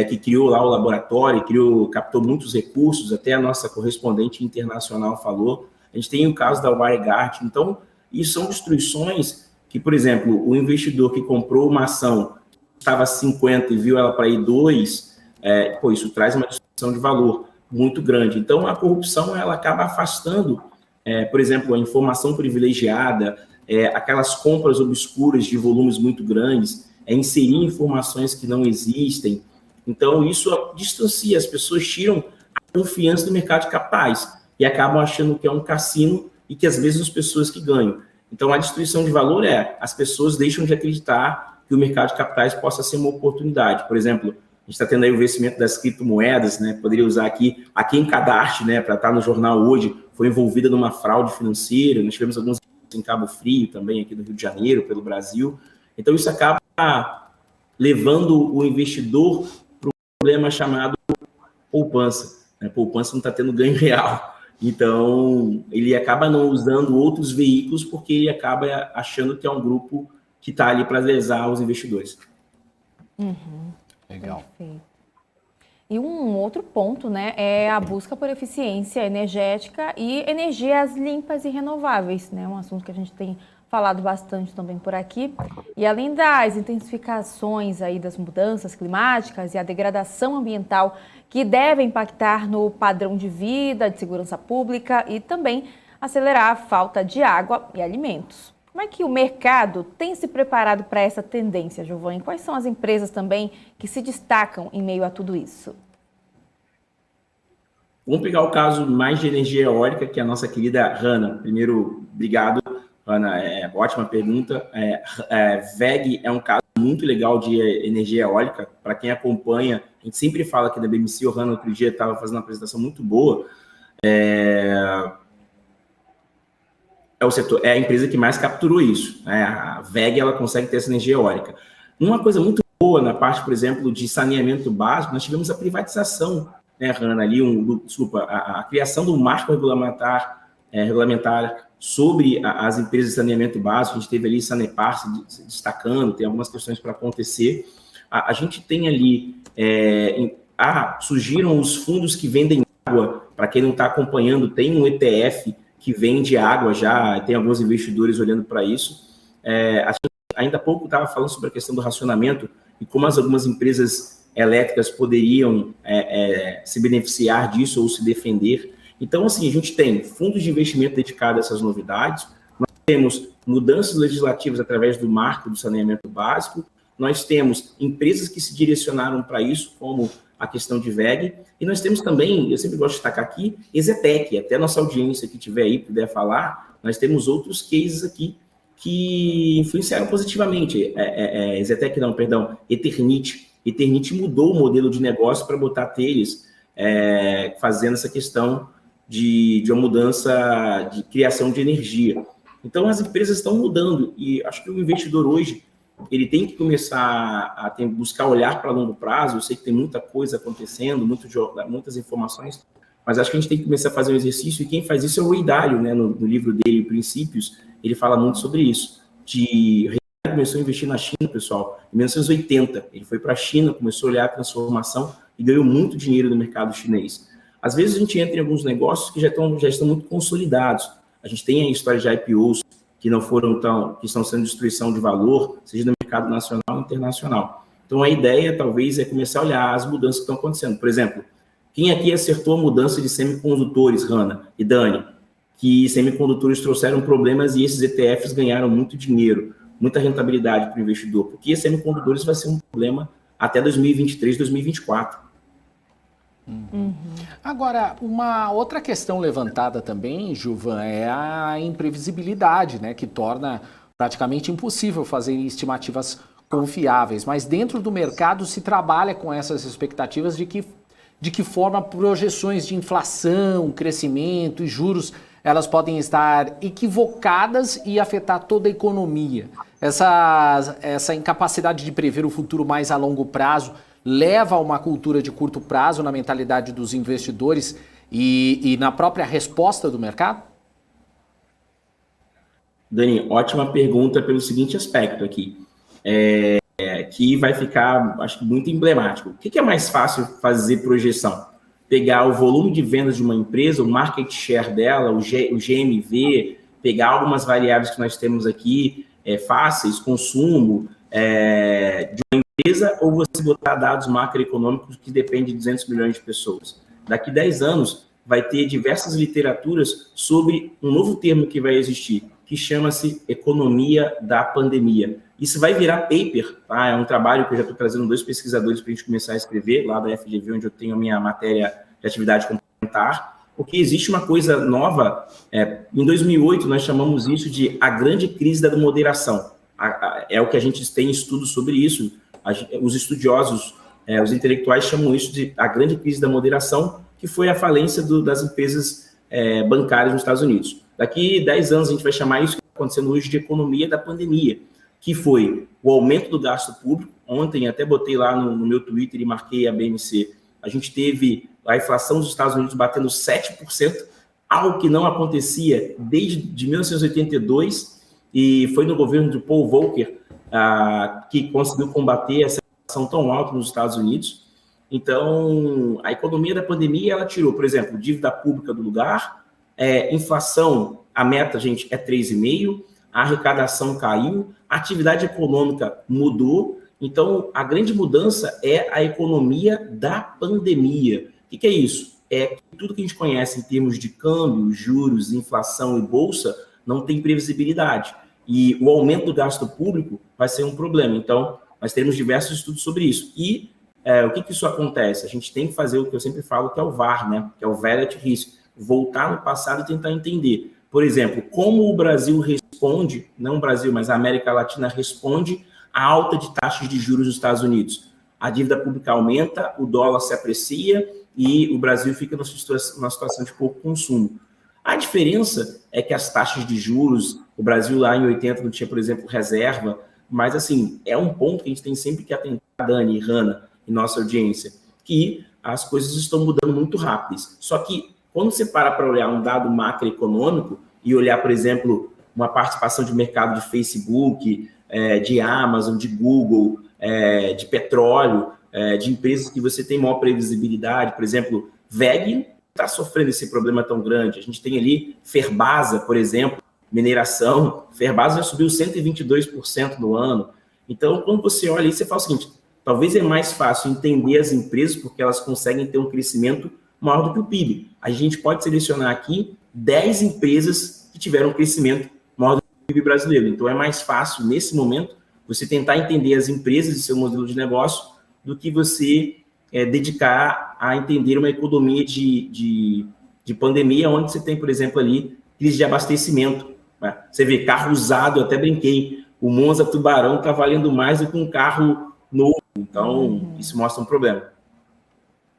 que criou lá o laboratório, captou muitos recursos, até a nossa correspondente internacional falou. A gente tem o caso da Wirecard. Então, isso são destruições que, por exemplo, o investidor que comprou uma ação que estava a 50 e viu ela para ir 2, isso traz uma destruição de valor muito grande. Então, a corrupção, ela acaba afastando, por exemplo, a informação privilegiada, aquelas compras obscuras de volumes muito grandes, inserir informações que não existem. Então, isso distancia, as pessoas tiram a confiança do mercado de capitais e acabam achando que é um cassino e que às vezes as pessoas que ganham. Então, a destruição de valor as pessoas deixam de acreditar que o mercado de capitais possa ser uma oportunidade. Por exemplo, a gente está tendo aí o investimento das criptomoedas, né? Poderia usar aqui em Cadastro, né, para estar no jornal hoje, foi envolvida numa fraude financeira. Nós tivemos alguns em Cabo Frio também, aqui do Rio de Janeiro, pelo Brasil. Então, isso acaba levando o investidor para um problema chamado poupança. Poupança não está tendo ganho real. Então, ele acaba não usando outros veículos porque ele acaba achando que é um grupo que está ali para lesar os investidores. Legal. Perfeito. E um outro ponto, né, é a busca por eficiência energética e energias limpas e renováveis, né, um assunto que a gente tem falado bastante também por aqui. E além das intensificações aí das mudanças climáticas e a degradação ambiental que devem impactar no padrão de vida, de segurança pública e também acelerar a falta de água e alimentos. Como é que o mercado tem se preparado para essa tendência, Giovanni? Quais são as empresas também que se destacam em meio a tudo isso? Vamos pegar o caso mais de energia eólica, que é a nossa querida Hanna. Primeiro, obrigado, Hanna. Ótima pergunta. WEG é um caso muito legal de energia eólica. Para quem acompanha, a gente sempre fala aqui da BMC, o Hanna outro dia estava fazendo uma apresentação muito boa. O setor, a empresa que mais capturou isso, né? A WEG, ela consegue ter essa energia eólica. Uma coisa muito boa na parte, por exemplo, de saneamento básico, nós tivemos a privatização, né, Hanna, ali, a criação do marco regulamentar sobre as empresas de saneamento básico. A gente teve ali Sanepar se destacando, tem algumas questões para acontecer. A gente tem ali, surgiram os fundos que vendem água. Para quem não está acompanhando, tem um ETF que vende água já, tem alguns investidores olhando para isso. A gente ainda há pouco estava falando sobre a questão do racionamento e como algumas empresas elétricas poderiam se beneficiar disso ou se defender. Então, assim, a gente tem fundos de investimento dedicados a essas novidades, nós temos mudanças legislativas através do marco do saneamento básico, nós temos empresas que se direcionaram para isso, como a questão de WEG, e nós temos também, eu sempre gosto de destacar aqui, Exetec, até a nossa audiência que tiver aí, puder falar, nós temos outros cases aqui que influenciaram positivamente. Zetec não, perdão, Eternit. Eternit mudou o modelo de negócio para botar telhas, fazendo essa questão de uma mudança de criação de energia. Então, as empresas estão mudando e acho que o investidor hoje ele tem que começar a buscar olhar para longo prazo. Eu sei que tem muita coisa acontecendo, muitas informações, mas acho que a gente tem que começar a fazer um exercício, e quem faz isso é o Ray Dalio, né? No livro dele, Princípios, ele fala muito sobre isso. Ele começou a investir na China, pessoal, em 1980. Ele foi para a China, começou a olhar a transformação e ganhou muito dinheiro no mercado chinês. Às vezes a gente entra em alguns negócios que já estão muito consolidados. A gente tem a história de IPOs que não foram que estão sendo destruição de valor, seja no mercado nacional ou internacional. Então a ideia talvez é começar a olhar as mudanças que estão acontecendo. Por exemplo, quem aqui acertou a mudança de semicondutores, Hanna e Dani, que semicondutores trouxeram problemas e esses ETFs ganharam muito dinheiro, muita rentabilidade para o investidor, porque semicondutores vai ser um problema até 2023, 2024. Agora, uma outra questão levantada também, Gilvan, é a imprevisibilidade, né, que torna praticamente impossível fazer estimativas confiáveis. Mas dentro do mercado se trabalha com essas expectativas de que forma projeções de inflação, crescimento e juros elas podem estar equivocadas e afetar toda a economia. Essa incapacidade de prever o futuro mais a longo prazo leva a uma cultura de curto prazo na mentalidade dos investidores e na própria resposta do mercado? Dani, ótima pergunta pelo seguinte aspecto aqui, que vai ficar, acho que, muito emblemático. O que é mais fácil fazer projeção? Pegar o volume de vendas de uma empresa, o market share dela, o GMV, pegar algumas variáveis que nós temos aqui, fáceis, consumo, de uma empresa, ou você botar dados macroeconômicos que dependem de 200 milhões de pessoas. Daqui 10 anos, vai ter diversas literaturas sobre um novo termo que vai existir, que chama-se economia da pandemia. Isso vai virar paper, tá? É um trabalho que eu já estou trazendo 2 pesquisadores para a gente começar a escrever, lá da FGV, onde eu tenho a minha matéria de atividade complementar, porque existe uma coisa nova. Em 2008, nós chamamos isso de a grande crise da moderação. É o que a gente tem estudos sobre isso. Os estudiosos, os intelectuais chamam isso de a grande crise da moderação, que foi a falência das empresas bancárias nos Estados Unidos. Daqui 10 anos, a gente vai chamar isso que está acontecendo hoje de economia da pandemia, que foi o aumento do gasto público. Ontem, até botei lá no meu Twitter e marquei a BMC, a gente teve a inflação dos Estados Unidos batendo 7%, algo que não acontecia desde 1982, e foi no governo de Paul Volcker que conseguiu combater essa inflação tão alta nos Estados Unidos. Então, a economia da pandemia, ela tirou, por exemplo, dívida pública do lugar, inflação, a meta, gente, é 3,5%, a arrecadação caiu, a atividade econômica mudou. Então, a grande mudança é a economia da pandemia. O que é isso? É tudo que a gente conhece em termos de câmbio, juros, inflação e bolsa não tem previsibilidade. E o aumento do gasto público vai ser um problema. Então, nós teremos diversos estudos sobre isso. E o que isso acontece? A gente tem que fazer o que eu sempre falo, que é o VAR, né? Que é o Value at Risk. Voltar no passado e tentar entender. Por exemplo, como o Brasil responde, não o Brasil, mas a América Latina responde à alta de taxas de juros dos Estados Unidos. A dívida pública aumenta, o dólar se aprecia e o Brasil fica numa situação de pouco consumo. A diferença é que as taxas de juros, o Brasil lá em 80 não tinha, por exemplo, reserva, mas assim, é um ponto que a gente tem sempre que atentar, Dani e Hanna, em nossa audiência, que as coisas estão mudando muito rápidas. Só que quando você para olhar um dado macroeconômico e olhar, por exemplo, uma participação de mercado de Facebook, de Amazon, de Google, de petróleo, de empresas que você tem maior previsibilidade, por exemplo, WEG está sofrendo esse problema tão grande. A gente tem ali Ferbasa, por exemplo, mineração. Ferbasa já subiu 122% no ano. Então, quando você olha aí, você fala o seguinte, talvez é mais fácil entender as empresas porque elas conseguem ter um crescimento maior do que o PIB. A gente pode selecionar aqui 10 empresas que tiveram um crescimento maior do que o PIB brasileiro. Então, é mais fácil, nesse momento, você tentar entender as empresas e seu modelo de negócio do que você dedicar a entender uma economia de pandemia, onde você tem, por exemplo, ali, crise de abastecimento. né? Você vê, carro usado, eu até brinquei, o Monza Tubarão está valendo mais do que um carro novo. Então, isso mostra um problema.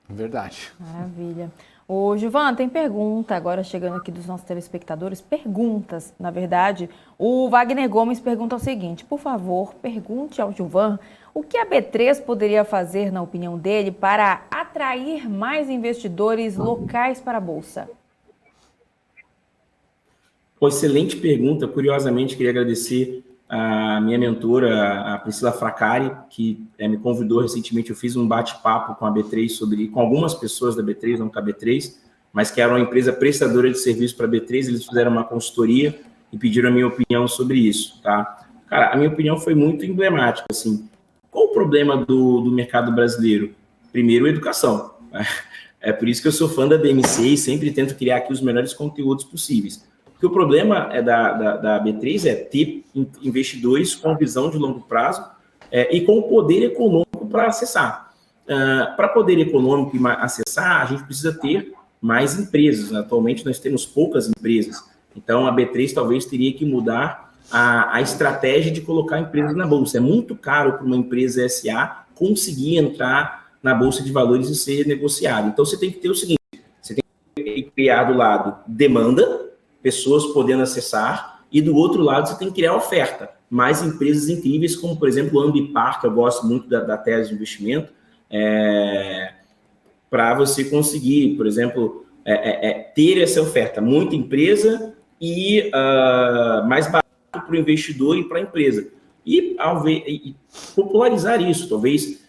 Verdade. Maravilha. Ô, Gilvan, tem pergunta agora chegando aqui dos nossos telespectadores. Perguntas, na verdade. O Wagner Gomes pergunta o seguinte: por favor, pergunte ao Gilvan o que a B3 poderia fazer, na opinião dele, para atrair mais investidores locais para a Bolsa? Excelente pergunta. Curiosamente, queria agradecer a minha mentora, a Priscila Fracari, que me convidou recentemente. Eu fiz um bate-papo com a B3 com algumas pessoas da B3, não com a B3, mas que era uma empresa prestadora de serviço para a B3. Eles fizeram uma consultoria e pediram a minha opinião sobre isso, tá? Cara, a minha opinião foi muito emblemática, assim. Qual o problema do mercado brasileiro? Primeiro, educação. É por isso que eu sou fã da BMC e sempre tento criar aqui os melhores conteúdos possíveis. Porque o problema da B3 é ter investidores com visão de longo prazo e com poder econômico para acessar. Para poder econômico e acessar, a gente precisa ter mais empresas. Atualmente, nós temos poucas empresas. Então, a B3 talvez teria que mudar a estratégia de colocar empresas na Bolsa. É muito caro para uma empresa SA conseguir entrar na Bolsa de Valores e ser negociada. Então, você tem que ter o seguinte, você tem que criar do lado demanda, pessoas podendo acessar, e do outro lado você tem que criar oferta. Mais empresas incríveis, como, por exemplo, o Ambipar, que eu gosto muito da tese de investimento, para você conseguir, por exemplo, ter essa oferta. Muita empresa e mais barato para o investidor e para a empresa. E popularizar isso, talvez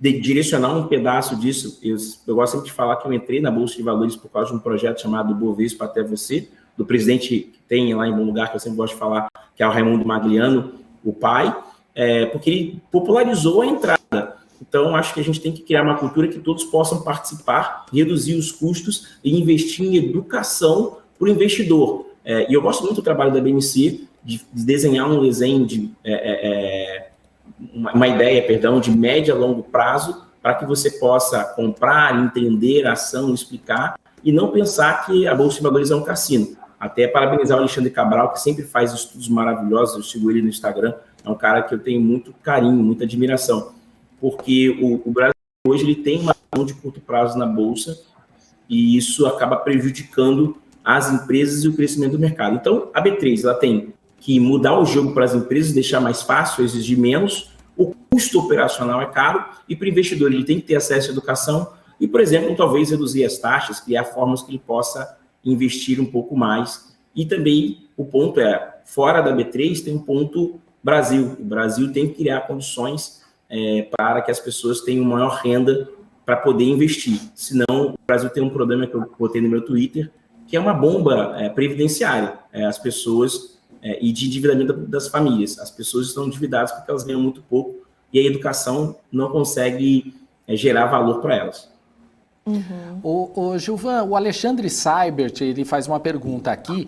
direcionar um pedaço disso. Eu gosto sempre de falar que eu entrei na Bolsa de Valores por causa de um projeto chamado Bovespa Até Você, do presidente que tem lá em Bom Lugar, que eu sempre gosto de falar, que é o Raimundo Magliano, o pai, porque ele popularizou a entrada. Então, acho que a gente tem que criar uma cultura que todos possam participar, reduzir os custos e investir em educação para o investidor. E eu gosto muito do trabalho da BMC, de desenhar um desenho, uma ideia, de médio a longo prazo, para que você possa comprar, entender a ação, explicar, e não pensar que a Bolsa de Valores é um cassino. Até parabenizar o Alexandre Cabral, que sempre faz estudos maravilhosos, eu sigo ele no Instagram, é um cara que eu tenho muito carinho, muita admiração, porque o Brasil hoje ele tem uma ação de curto prazo na Bolsa, e isso acaba prejudicando as empresas e o crescimento do mercado. Então, a B3 ela tem que mudar o jogo para as empresas, deixar mais fácil, exigir menos, o custo operacional é caro, e para o investidor ele tem que ter acesso à educação, e, por exemplo, talvez reduzir as taxas, criar formas que ele possa investir um pouco mais. E também o ponto fora da B3 tem um ponto Brasil. O Brasil tem que criar condições para que as pessoas tenham maior renda para poder investir. Senão, o Brasil tem um problema que eu botei no meu Twitter, que é uma bomba previdenciária. As pessoas, e de endividamento das famílias. As pessoas estão endividadas porque elas ganham muito pouco e a educação não consegue gerar valor para elas. Uhum. O Gilvan, o Alexandre Seibert, ele faz uma pergunta aqui,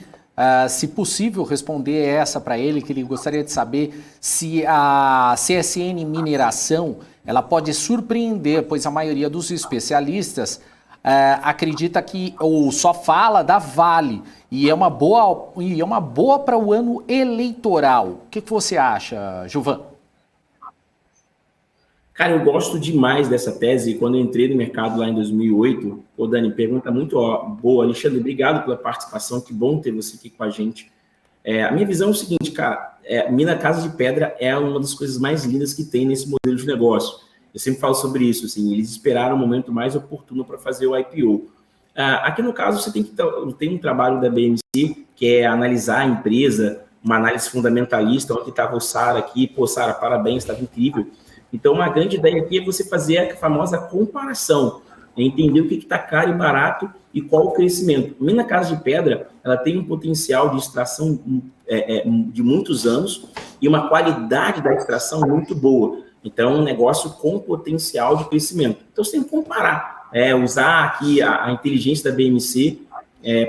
se possível responder essa para ele, que ele gostaria de saber se a CSN Mineração ela pode surpreender, pois a maioria dos especialistas acredita que, ou só fala da Vale, e é uma boa para o ano eleitoral. O que você acha, Gilvan? Cara, eu gosto demais dessa tese. Quando eu entrei no mercado lá em 2008, Dani, pergunta muito boa. Alexandre, obrigado pela participação. Que bom ter você aqui com a gente. A minha visão é o seguinte, cara. Mina Casa de Pedra é uma das coisas mais lindas que tem nesse modelo de negócio. Eu sempre falo sobre isso. Assim, eles esperaram o momento mais oportuno para fazer o IPO. Aqui no caso, você tem um trabalho da BMC, que é analisar a empresa, uma análise fundamentalista, onde estava o Sara aqui. Pô, Sara, parabéns, estava incrível. Então, uma grande ideia aqui é você fazer a famosa comparação, entender o que está caro e barato e qual o crescimento. Mina Casa de Pedra, ela tem um potencial de extração de muitos anos e uma qualidade da extração muito boa. Então, é um negócio com potencial de crescimento. Então, você tem que comparar, usar aqui a inteligência da BMC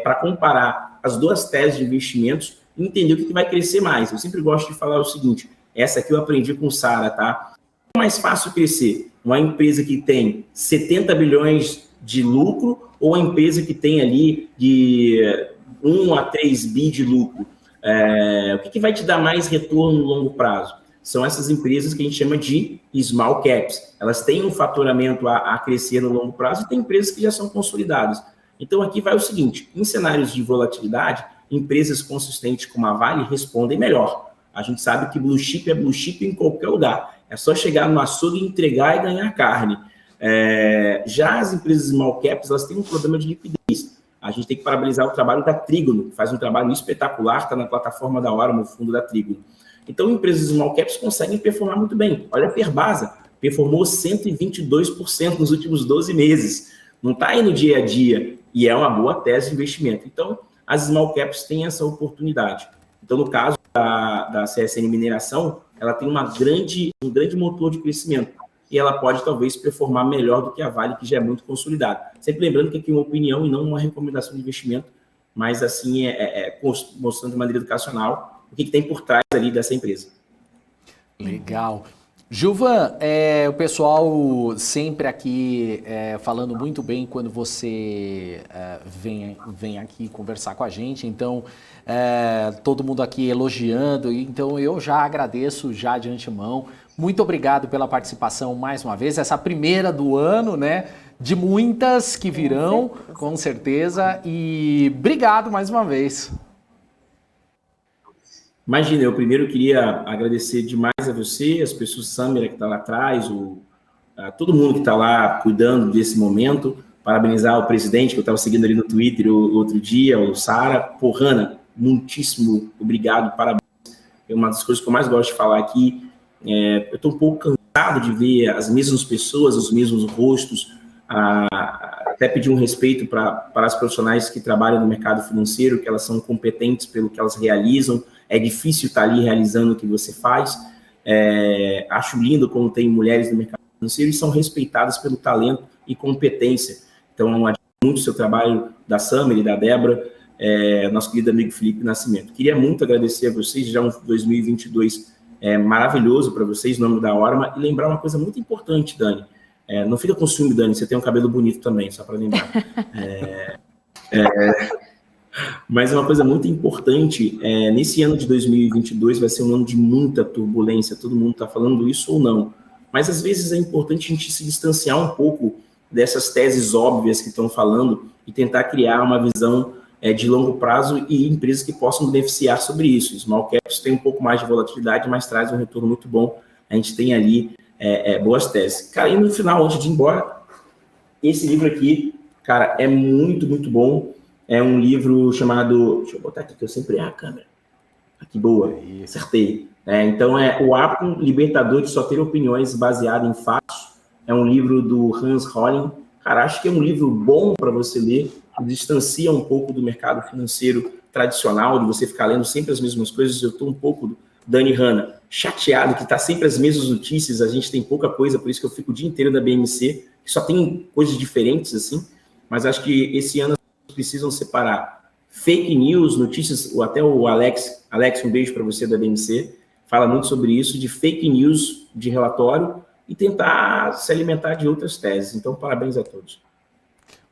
para comparar as duas teses de investimentos e entender o que vai crescer mais. Eu sempre gosto de falar o seguinte, essa aqui eu aprendi com o Sara, tá? É mais fácil crescer uma empresa que tem 70 bilhões de lucro ou uma empresa que tem ali de 1 a 3 bi de lucro? o que vai te dar mais retorno no longo prazo? São essas empresas que a gente chama de small caps. Elas têm um faturamento a crescer no longo prazo e tem empresas que já são consolidadas. Então, aqui vai o seguinte, em cenários de volatilidade, empresas consistentes como a Vale respondem melhor. A gente sabe que blue chip é blue chip em qualquer lugar. É só chegar no açougue, entregar e ganhar carne. Já as empresas small caps, elas têm um problema de liquidez. A gente tem que parabenizar o trabalho da Trígono, que faz um trabalho espetacular, está na plataforma da hora, no fundo da Trígono. Então, empresas small caps conseguem performar muito bem. Olha a Ferbasa, performou 122% nos últimos 12 meses. Não está aí no dia a dia e é uma boa tese de investimento. Então, as small caps têm essa oportunidade. Então, no caso da CSN Mineração, ela tem um grande motor de crescimento e ela pode, talvez, performar melhor do que a Vale, que já é muito consolidada. Sempre lembrando que aqui é uma opinião e não uma recomendação de investimento, mas, assim, mostrando de maneira educacional o que tem por trás ali dessa empresa. Legal. Gilvan, o pessoal sempre aqui falando muito bem quando você vem aqui conversar com a gente, então todo mundo aqui elogiando, então eu já agradeço já de antemão. Muito obrigado pela participação mais uma vez, essa primeira do ano, né? De muitas que virão, com certeza, e obrigado mais uma vez. Imagina, eu primeiro queria agradecer demais a você, as pessoas, Samira que está lá atrás, todo mundo que está lá cuidando desse momento, parabenizar o presidente, que eu estava seguindo ali no Twitter o outro dia, o Sara. Porrana, muitíssimo obrigado, parabéns. É uma das coisas que eu mais gosto de falar aqui. Eu estou um pouco cansado de ver as mesmas pessoas, os mesmos rostos, até pedir um respeito para as profissionais que trabalham no mercado financeiro, que elas são competentes pelo que elas realizam. É difícil estar ali realizando o que você faz. Acho lindo como tem mulheres no mercado financeiro e são respeitadas pelo talento e competência. Então, admiro muito o seu trabalho, da Samira e da Débora, nosso querido amigo Felipe Nascimento. Queria muito agradecer a vocês, já um 2022 maravilhoso para vocês, no nome da Orma, e lembrar uma coisa muito importante, Dani. Não fica com ciúme, Dani, você tem um cabelo bonito também, só para lembrar. Mas uma coisa muito importante, nesse ano de 2022 vai ser um ano de muita turbulência, todo mundo está falando isso ou não, mas às vezes é importante a gente se distanciar um pouco dessas teses óbvias que estão falando e tentar criar uma visão de longo prazo e empresas que possam beneficiar sobre isso. Small caps tem um pouco mais de volatilidade, mas traz um retorno muito bom, a gente tem ali boas teses. Cara, e no final, antes de ir embora, esse livro aqui, cara, é muito, muito bom. É um livro chamado... Deixa eu botar aqui, que eu sempre erro a câmera. Aqui, boa. Acertei. Então, O Hábito Libertador de Só Ter Opiniões Baseado em Fatos. É um livro do Hans Rosling. Cara, acho que é um livro bom para você ler. Distancia um pouco do mercado financeiro tradicional, de você ficar lendo sempre as mesmas coisas. Eu estou um pouco, Dani Hanna, chateado que está sempre as mesmas notícias. A gente tem pouca coisa, por isso que eu fico o dia inteiro da BMC, que só tem coisas diferentes, assim. Mas acho que esse ano precisam separar fake news, notícias, até o Alex, um beijo para você da BMC, fala muito sobre isso, de fake news de relatório e tentar se alimentar de outras teses. Então, parabéns a todos.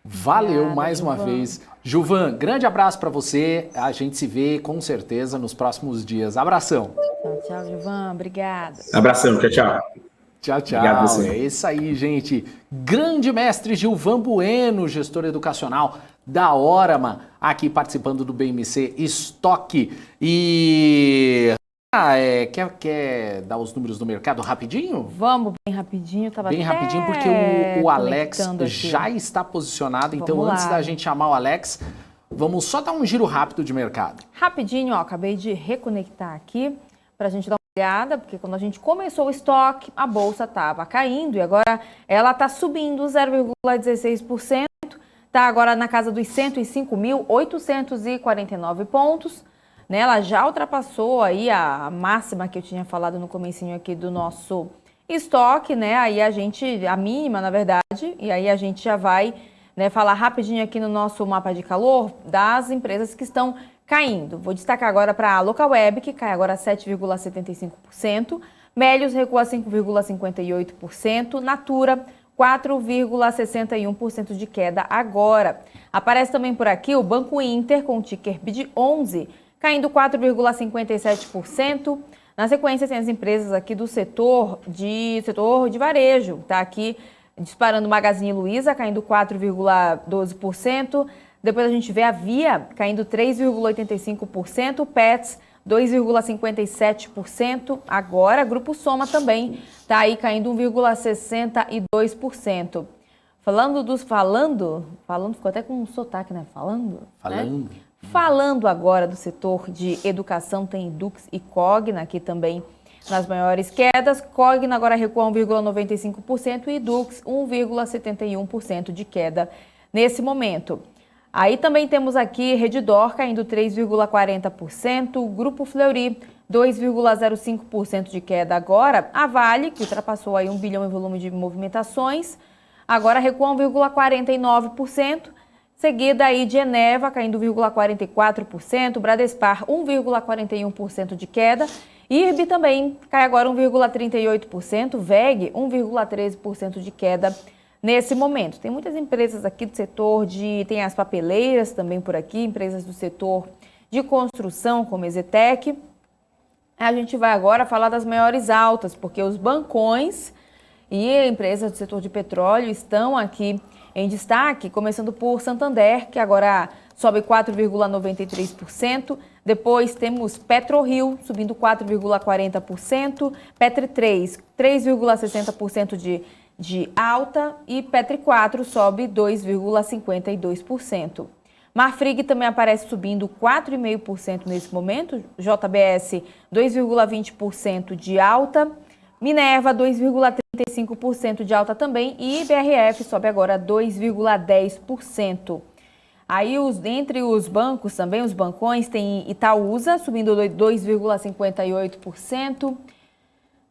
Valeu. Obrigada, mais uma vez. Gilvan, grande abraço para você, a gente se vê com certeza nos próximos dias. Abração. Tchau, Gilvan, obrigada. Abração, tchau, tchau. Tchau, tchau. Obrigado, você. É isso aí, gente. Grande mestre Gilvan Bueno, gestor educacional da Orama, aqui participando do BMC Estoque. E quer dar os números do mercado rapidinho? Vamos bem rapidinho. Bem rapidinho, porque o Alex já está posicionado. Então, antes da gente chamar o Alex, vamos só dar um giro rápido de mercado. Rapidinho, acabei de reconectar aqui para a gente dar uma olhada, porque quando a gente começou o estoque, a bolsa estava caindo e agora ela está subindo 0,16%. Está agora na casa dos 105.849 pontos. Né? Ela já ultrapassou aí a máxima que eu tinha falado no comecinho aqui do nosso estoque, né? Aí a mínima, na verdade, e aí a gente já vai, né, falar rapidinho aqui no nosso mapa de calor das empresas que estão caindo. Vou destacar agora para a Localweb, que cai agora 7,75%, Melius recua 5,58%, Natura 4,61% de queda agora. Aparece também por aqui o Banco Inter com o ticker BID11, caindo 4,57%. Na sequência, tem as empresas aqui do setor de varejo, tá aqui disparando Magazine Luiza, caindo 4,12%. Depois a gente vê a Via caindo 3,85%, o Pets 2,57%. Agora, Grupo Soma também está aí caindo 1,62%. Falando, ficou até com um sotaque, né? Falando agora do setor de educação, tem Edux e Cogna aqui também nas maiores quedas. Cogna agora recua 1,95% e Edux 1,71% de queda nesse momento. Aí também temos aqui Redditor caindo 3,40%, Grupo Fleury 2,05% de queda agora. A Vale, que ultrapassou aí 1 bilhão em volume de movimentações, agora recua 1,49%. Seguida aí de Eneva caindo 1,44%, Bradespar 1,41% de queda. IRB também cai agora 1,38%, VEG 1,13% de queda nesse momento. Tem muitas empresas aqui do setor tem as papeleiras também por aqui, empresas do setor de construção, como Exetec. A gente vai agora falar das maiores altas, porque os bancões e empresas do setor de petróleo estão aqui em destaque, começando por Santander, que agora sobe 4,93%. Depois temos PetroRio subindo 4,40%, Petri 3,60% de alta e Petri 4 sobe 2,52%. Marfrig também aparece subindo 4,5% nesse momento, JBS 2,20% de alta, Minerva 2,35% de alta também e BRF sobe agora 2,10%. Aí entre os bancos também, os bancões, tem Itaúsa subindo 2,58%.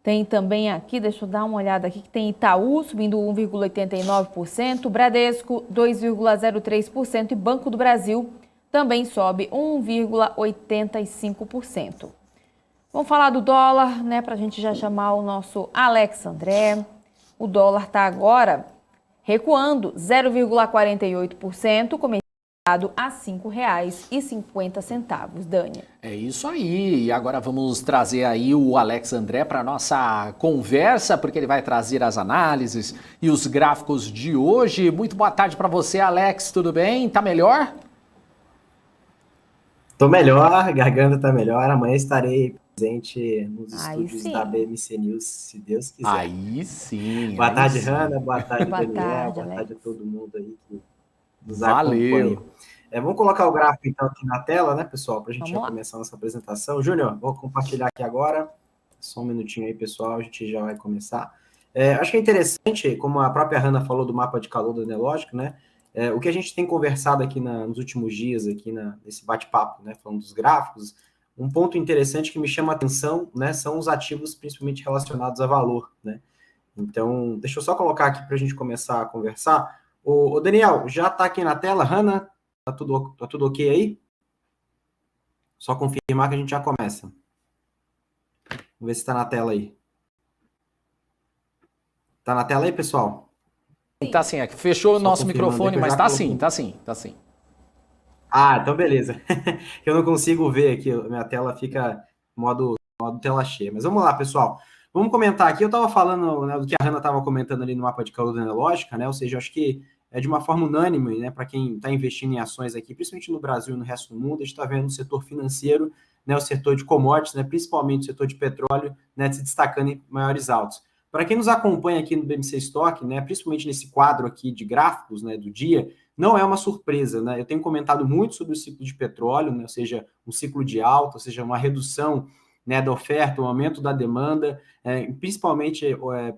Tem também aqui, deixa eu dar uma olhada aqui, que tem Itaú subindo 1,89%, Bradesco 2,03% e Banco do Brasil também sobe 1,85%. Vamos falar do dólar, né, para a gente já chamar o nosso Alex André. O dólar está agora recuando 0,48%, comerciado a R$ 5,50, Dani. É isso aí. E agora vamos trazer aí o Alex André para nossa conversa, porque ele vai trazer as análises e os gráficos de hoje. Muito boa tarde para você, Alex. Tudo bem? Tá melhor? Tô melhor, a garganta tá melhor. Amanhã estarei presente nos estúdios da BMC News, se Deus quiser. Aí sim. Boa aí tarde, sim. Hanna. Boa tarde, Boa Daniel. tarde, boa Alex. tarde a todo mundo aí que nos Valeu. acompanha. Vamos colocar o gráfico então aqui na tela, né, pessoal, para a gente Vamos lá. começar a nossa apresentação. Júnior, vou compartilhar aqui agora. Só um minutinho aí, pessoal, a gente já vai começar. Acho que é interessante, como a própria Hanna falou do mapa de calor do Enelógico, né? O que a gente tem conversado aqui nos últimos dias, aqui nesse bate-papo, né, falando dos gráficos, um ponto interessante que me chama a atenção, né, são os ativos principalmente relacionados a valor, né? Então, deixa eu só colocar aqui para a gente começar a conversar. Ô Daniel, já está aqui na tela, Hanna? Tá tudo ok aí? Só confirmar que a gente já começa. Vamos ver se está na tela aí. Tá na tela aí, pessoal? Tá sim, aqui fechou o Só nosso confirmando microfone, que eu mas já tá coloquei. sim, tá sim, tá sim. Ah, então beleza. Eu não consigo ver aqui, minha tela fica modo tela cheia. Mas vamos lá, pessoal. Vamos comentar aqui. Eu estava falando, né, do que a Hanna estava comentando ali no mapa de calor da Enelógica, né? Ou seja, acho que é de uma forma unânime, né, para quem está investindo em ações aqui, principalmente no Brasil e no resto do mundo, a gente está vendo o setor financeiro, né, o setor de commodities, né, principalmente o setor de petróleo, né, se destacando em maiores altos. Para quem nos acompanha aqui no BMC Stock, né, principalmente nesse quadro aqui de gráficos, né, do dia, não é uma surpresa, né? Eu tenho comentado muito sobre o ciclo de petróleo, né, ou seja, um ciclo de alta, ou seja, uma redução, né, da oferta, um aumento da demanda, principalmente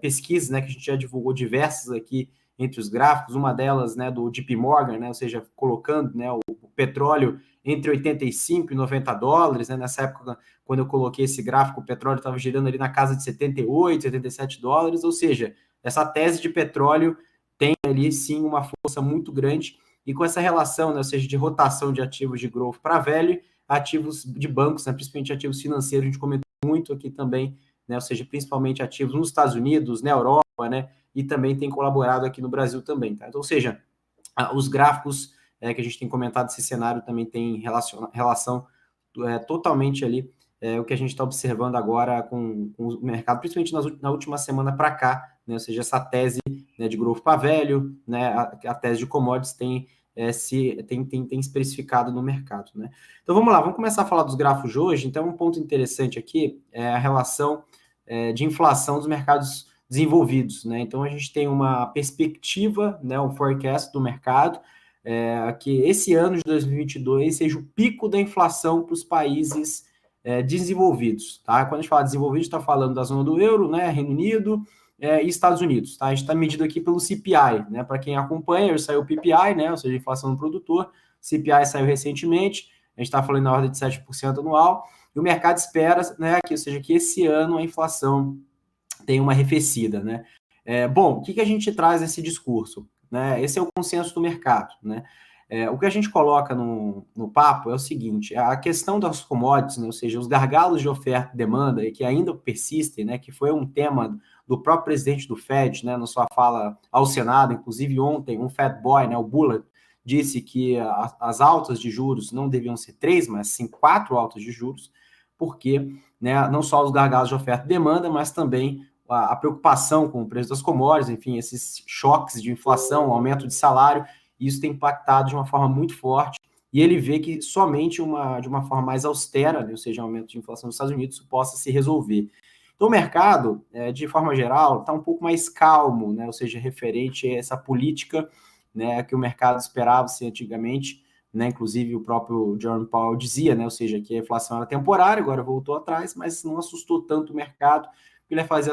pesquisas, né, que a gente já divulgou diversas aqui entre os gráficos, uma delas, né, do JP Morgan, né, ou seja, colocando, né, o petróleo entre 85 e 90 dólares, né, nessa época, quando eu coloquei esse gráfico, o petróleo estava girando ali na casa de 78, 77 dólares, ou seja, essa tese de petróleo tem ali, sim, uma força muito grande, e com essa relação, né, ou seja, de rotação de ativos de growth para velho, ativos de bancos, né, principalmente ativos financeiros, a gente comentou muito aqui também, né, ou seja, principalmente ativos nos Estados Unidos, na Europa, né, e também tem colaborado aqui no Brasil também, tá? Então, ou seja, os gráficos que a gente tem comentado, esse cenário também tem relação totalmente ali o que a gente está observando agora com o mercado, principalmente na última semana para cá, né? Ou seja, essa tese, né, de growth para velho, né, a tese de commodities tem especificado no mercado, né? Então vamos lá, vamos começar a falar dos grafos de hoje. Então, um ponto interessante aqui é a relação de inflação dos mercados desenvolvidos, né? Então a gente tem uma perspectiva, né, um forecast do mercado, que esse ano de 2022 seja o pico da inflação para os países desenvolvidos, tá? Quando a gente fala desenvolvido, está falando da zona do euro, né, Reino Unido e Estados Unidos, tá? A gente está medido aqui pelo CPI, né? Para quem acompanha, hoje saiu o PPI, né? Ou seja, a inflação do produtor. CPI saiu recentemente, a gente está falando na ordem de 7% anual, e o mercado espera, né, que, ou seja, que esse ano a inflação tenha uma arrefecida, né? Bom, o que a gente traz nesse discurso? Né? Esse é o consenso do mercado, né? O que a gente coloca no papo é o seguinte: a questão das commodities, né, ou seja, os gargalos de oferta e demanda, e que ainda persistem, né, que foi um tema do próprio presidente do Fed, né, na sua fala ao Senado, inclusive ontem, um Fed Boy, né, o Bullard, disse que as altas de juros não deviam ser 3, mas sim 4 altas de juros, porque, né, não só os gargalos de oferta e demanda, mas também a preocupação com o preço das commodities, enfim, esses choques de inflação, aumento de salário, isso tem impactado de uma forma muito forte, e ele vê que somente de uma forma mais austera, né, ou seja, aumento de inflação nos Estados Unidos, possa se resolver. Então, o mercado, de forma geral, está um pouco mais calmo, né, ou seja, referente a essa política, né, que o mercado esperava ser antigamente, né, inclusive o próprio Jerome Powell dizia, né, ou seja, que a inflação era temporária, agora voltou atrás, mas não assustou tanto o mercado, porque ele vai fazer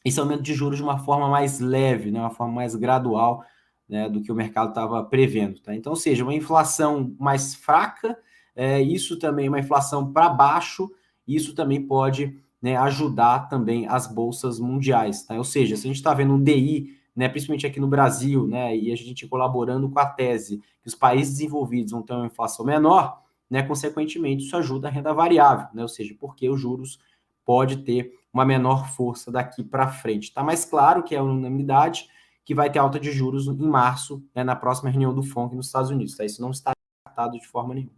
esse aumento de juros de uma forma mais leve, né, uma forma mais gradual, né, do que o mercado estava prevendo. Tá? Então, ou seja, uma inflação mais fraca, isso também, uma inflação para baixo, isso também pode, né, ajudar também as bolsas mundiais. Tá? Ou seja, se a gente está vendo um DI, né, principalmente aqui no Brasil, né, e a gente colaborando com a tese que os países desenvolvidos vão ter uma inflação menor, né, consequentemente isso ajuda a renda variável, né, ou seja, porque os juros pode ter uma menor força daqui para frente. Está mais claro que é unanimidade que vai ter alta de juros em março, né, na próxima reunião do FONC nos Estados Unidos. Tá? Isso não está tratado de forma nenhuma.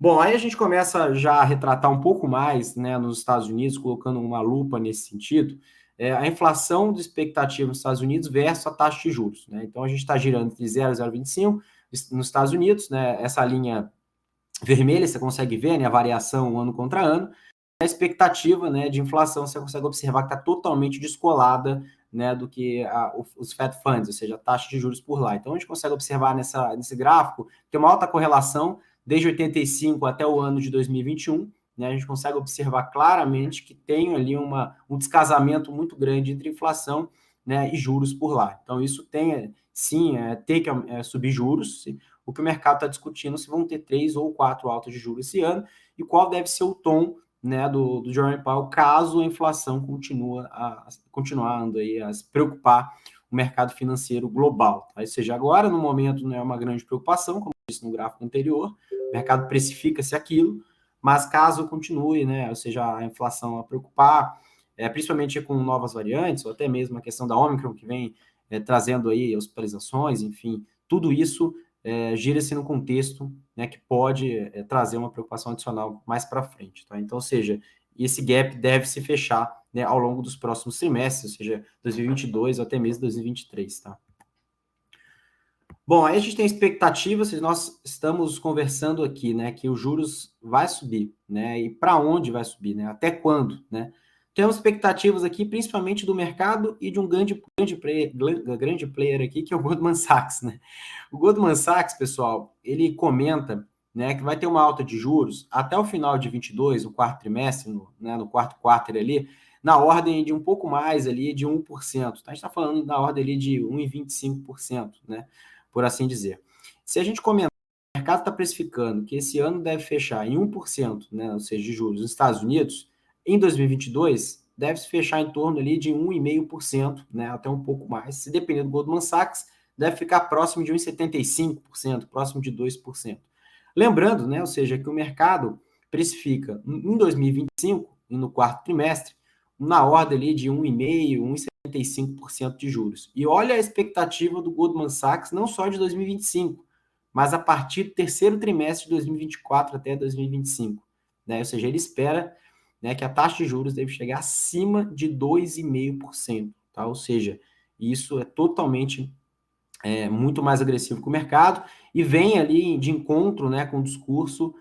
Bom, aí a gente começa já a retratar um pouco mais, né, nos Estados Unidos, colocando uma lupa nesse sentido, a inflação de expectativa nos Estados Unidos versus a taxa de juros. Né? Então, a gente está girando entre 0 e 0,25 nos Estados Unidos, né, essa linha vermelha, você consegue ver, né, a variação ano contra ano. A expectativa, né, de inflação, você consegue observar que está totalmente descolada, né, do que os Fed Funds, ou seja, a taxa de juros por lá. Então, a gente consegue observar nesse gráfico que tem uma alta correlação desde 85 até o ano de 2021, né, a gente consegue observar claramente que tem ali um descasamento muito grande entre inflação, né, e juros por lá. Então, isso tem, sim, ter que subir juros. O que o mercado está discutindo se vão ter 3 ou 4 altas de juros esse ano e qual deve ser o tom, né, do Jerome Powell, caso a inflação continuando aí a se preocupar o mercado financeiro global. Tá? Ou seja, agora, no momento, não é uma grande preocupação, como eu disse no gráfico anterior, o mercado precifica-se aquilo, mas caso continue, né, ou seja, a inflação a preocupar, principalmente com novas variantes, ou até mesmo a questão da Omicron, que vem trazendo aí hospitalizações, enfim, tudo isso gira-se no contexto, né, que pode trazer uma preocupação adicional mais para frente. Tá? Então, ou seja, esse gap deve se fechar, né, ao longo dos próximos trimestres, ou seja, 2022 ou até mesmo 2023. Tá? Bom, aí a gente tem expectativas, nós estamos conversando aqui, né, que os juros vai subir, né, e para onde vai subir, né, até quando, né? Temos expectativas aqui, principalmente do mercado e de um grande player aqui, que é o Goldman Sachs, né? O Goldman Sachs, pessoal, ele comenta, né, que vai ter uma alta de juros até o final de 22, o quarto trimestre, no quarto quarter ali, na ordem de um pouco mais ali, de 1%. Tá? A gente está falando na ordem ali de 1,25%, né, por assim dizer. Se a gente comentar, o mercado está precificando que esse ano deve fechar em 1%, né, ou seja, de juros nos Estados Unidos, em 2022, deve se fechar em torno ali de 1,5%, né, até um pouco mais. Se depender do Goldman Sachs, deve ficar próximo de 1,75%, próximo de 2%. Lembrando, né, ou seja, que o mercado precifica em 2025, e no quarto trimestre, na ordem ali de 1,5%, 1,75% de juros. E olha a expectativa do Goldman Sachs, não só de 2025, mas a partir do terceiro trimestre de 2024 até 2025, né? Ou seja, ele espera, né, que a taxa de juros deve chegar acima de 2,5%, tá? Ou seja, isso é totalmente muito mais agressivo que o mercado e vem ali de encontro, né, com o discurso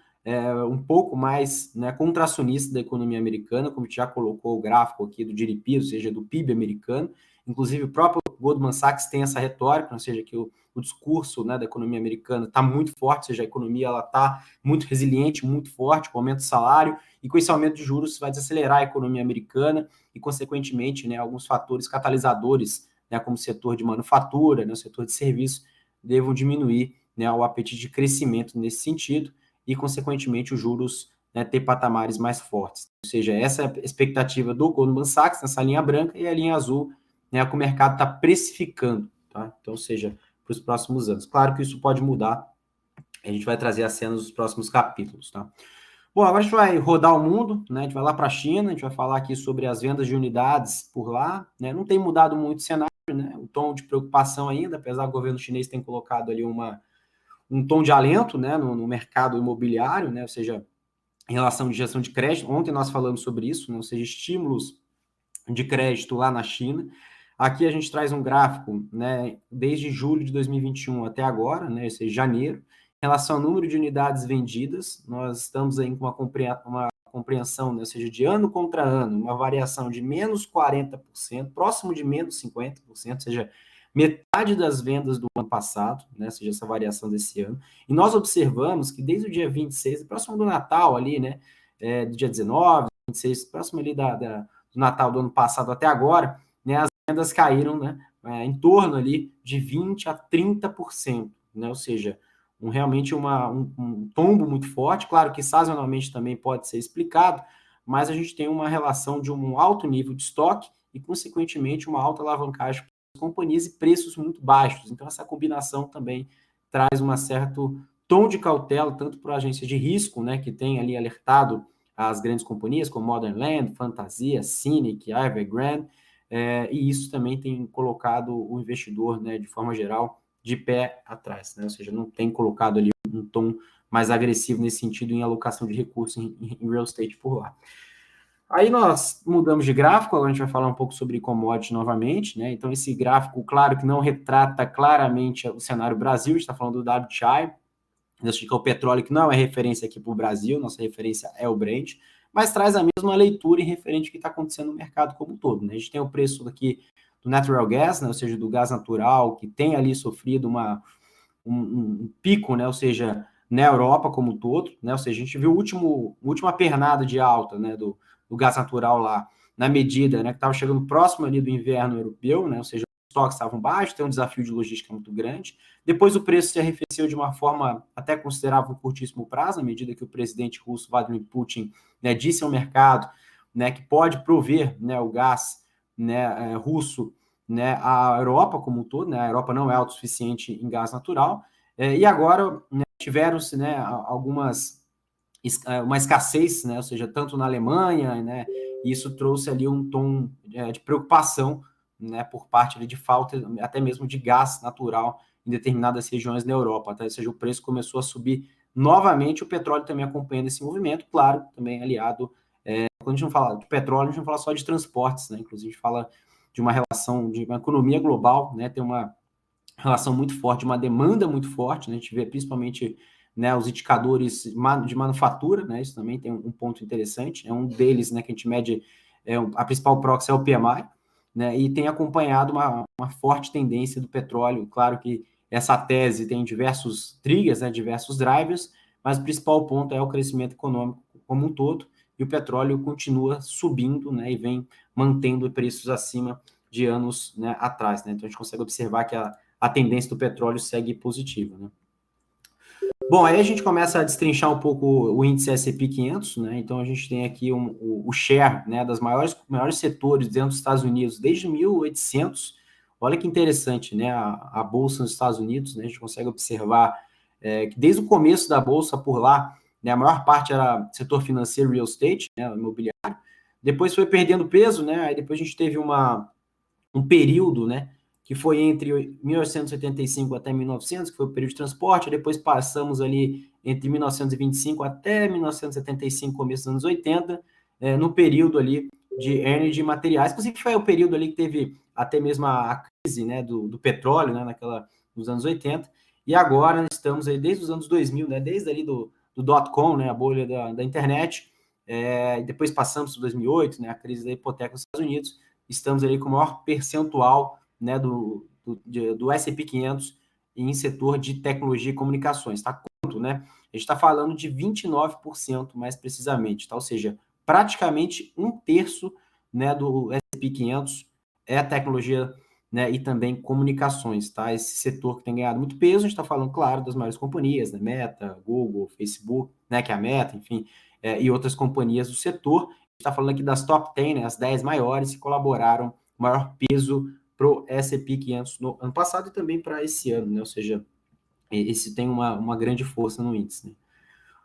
um pouco mais, né, contracionista da economia americana, como a gente já colocou o gráfico aqui do GDP, ou seja, do PIB americano. Inclusive, o próprio Goldman Sachs tem essa retórica, ou seja, que o discurso, né, da economia americana está muito forte, ou seja, a economia está muito resiliente, muito forte, com aumento do salário, e com esse aumento de juros vai desacelerar a economia americana e, consequentemente, né, alguns fatores catalisadores, né, como o setor de manufatura, né, o setor de serviço, devam diminuir, né, o apetite de crescimento nesse sentido e, consequentemente, os juros, né, ter patamares mais fortes. Ou seja, essa é a expectativa do Goldman Sachs, nessa linha branca, e a linha azul, né, que o mercado está precificando, tá? Então, ou seja, para os próximos anos. Claro que isso pode mudar, a gente vai trazer as cenas dos próximos capítulos, tá? Bom, agora a gente vai rodar o mundo, né? A gente vai lá para a China, a gente vai falar aqui sobre as vendas de unidades por lá, né? Não tem mudado muito o cenário, né? O tom de preocupação ainda, apesar do governo chinês ter colocado ali um tom de alento, né, no mercado imobiliário, né? Ou seja, em relação à injeção de crédito. Ontem nós falamos sobre isso, né? Ou seja, estímulos de crédito lá na China. Aqui a gente traz um gráfico, né, desde julho de 2021 até agora, né, ou seja, janeiro. Em relação ao número de unidades vendidas, nós estamos aí com uma compreensão, né, ou seja, de ano contra ano, uma variação de menos 40%, próximo de menos 50%, ou seja, metade das vendas do ano passado, né, ou seja, essa variação desse ano. E nós observamos que desde o dia 26, próximo do Natal ali, né, do dia 19, 26, próximo ali do Natal do ano passado até agora, né, as vendas caíram, né, em torno ali de 20% a 30%, né, ou seja, realmente um tombo muito forte. Claro que sazonalmente também pode ser explicado, mas a gente tem uma relação de um alto nível de estoque e, consequentemente, uma alta alavancagem para as companhias e preços muito baixos. Então, essa combinação também traz um certo tom de cautela, tanto para a agência de risco, né, que tem ali alertado as grandes companhias, como Modern Land, Fantasia, Cynic, Evergrande, e isso também tem colocado o investidor, né, de forma geral, de pé atrás, né? Ou seja, não tem colocado ali um tom mais agressivo nesse sentido em alocação de recursos em real estate por lá. Aí nós mudamos de gráfico, agora a gente vai falar um pouco sobre commodity novamente, né? Então esse gráfico, claro que não retrata claramente o cenário Brasil, a gente está falando do WTI, que é o petróleo que não é referência aqui para o Brasil, nossa referência é o Brent, mas traz a mesma leitura em referente ao que está acontecendo no mercado como um todo, né? A gente tem o preço aqui do natural gas, né, ou seja, do gás natural, que tem ali sofrido um pico, né, ou seja, na Europa como um todo, né, ou seja, a gente viu a última pernada de alta, né, do gás natural lá, na medida, né, que estava chegando próximo ali do inverno europeu, né, ou seja, os estoques estavam baixos, tem um desafio de logística muito grande. Depois o preço se arrefeceu de uma forma até considerável em curtíssimo prazo, à medida que o presidente russo Vladimir Putin, né, disse ao mercado, né, que pode prover, né, o gás, né, russo, né, a Europa como um todo, né, a Europa não é autossuficiente em gás natural, e agora, né, tiveram-se, né, uma escassez, né, ou seja, tanto na Alemanha, né, e isso trouxe ali um tom de preocupação, né, por parte ali de falta até mesmo de gás natural em determinadas regiões da Europa, tá? Ou seja, o preço começou a subir novamente, o petróleo também acompanhando esse movimento, claro, também aliado, quando a gente não fala de petróleo, a gente não fala só de transportes, né, inclusive a gente fala de uma relação, de uma economia global, né, tem uma relação muito forte, uma demanda muito forte, né, a gente vê principalmente, né, os indicadores de manufatura, né, isso também tem um ponto interessante, é um deles, né, que a gente mede, a principal proxy é o PMI, né, e tem acompanhado uma forte tendência do petróleo. Claro que essa tese tem diversos triggers, né, diversos drivers, mas o principal ponto é o crescimento econômico como um todo, e o petróleo continua subindo, né, e vem mantendo preços acima de anos, né, atrás, né? Então a gente consegue observar que a tendência do petróleo segue positiva, né? Bom, aí a gente começa a destrinchar um pouco o índice S&P 500, né? Então a gente tem aqui o share, né, das maiores setores dentro dos Estados Unidos desde 1800. Olha que interessante, né? A bolsa nos Estados Unidos, né? A gente consegue observar que desde o começo da bolsa por lá, né, a maior parte era setor financeiro, real estate, né, imobiliário. Depois foi perdendo peso, né? Aí depois a gente teve um período, né, que foi entre 1885 até 1900, que foi o período de transporte, depois passamos ali entre 1925 até 1975, começo dos anos 80, no período ali de hernia de materiais, inclusive foi o período ali que teve até mesmo a crise, né, do petróleo, né, nos anos 80, e agora estamos aí desde os anos 2000, né, desde ali do dot-com, né, a bolha da internet, depois passamos para 2008, né, a crise da hipoteca nos Estados Unidos, estamos ali com o maior percentual, né, do S&P 500 em setor de tecnologia e comunicações, tá? Quanto, né? A gente está falando de 29% mais precisamente, tá? Ou seja, praticamente 1/3, né, do S&P 500 é tecnologia, né, e também comunicações, tá? Esse setor que tem ganhado muito peso, a gente está falando, claro, das maiores companhias, né? Meta, Google, Facebook, né, que é a Meta, enfim, e outras companhias do setor. A gente está falando aqui das top 10, né, as 10 maiores que colaboraram maior peso para o S&P 500 no ano passado e também para esse ano, né? Ou seja, esse tem uma grande força no índice, né?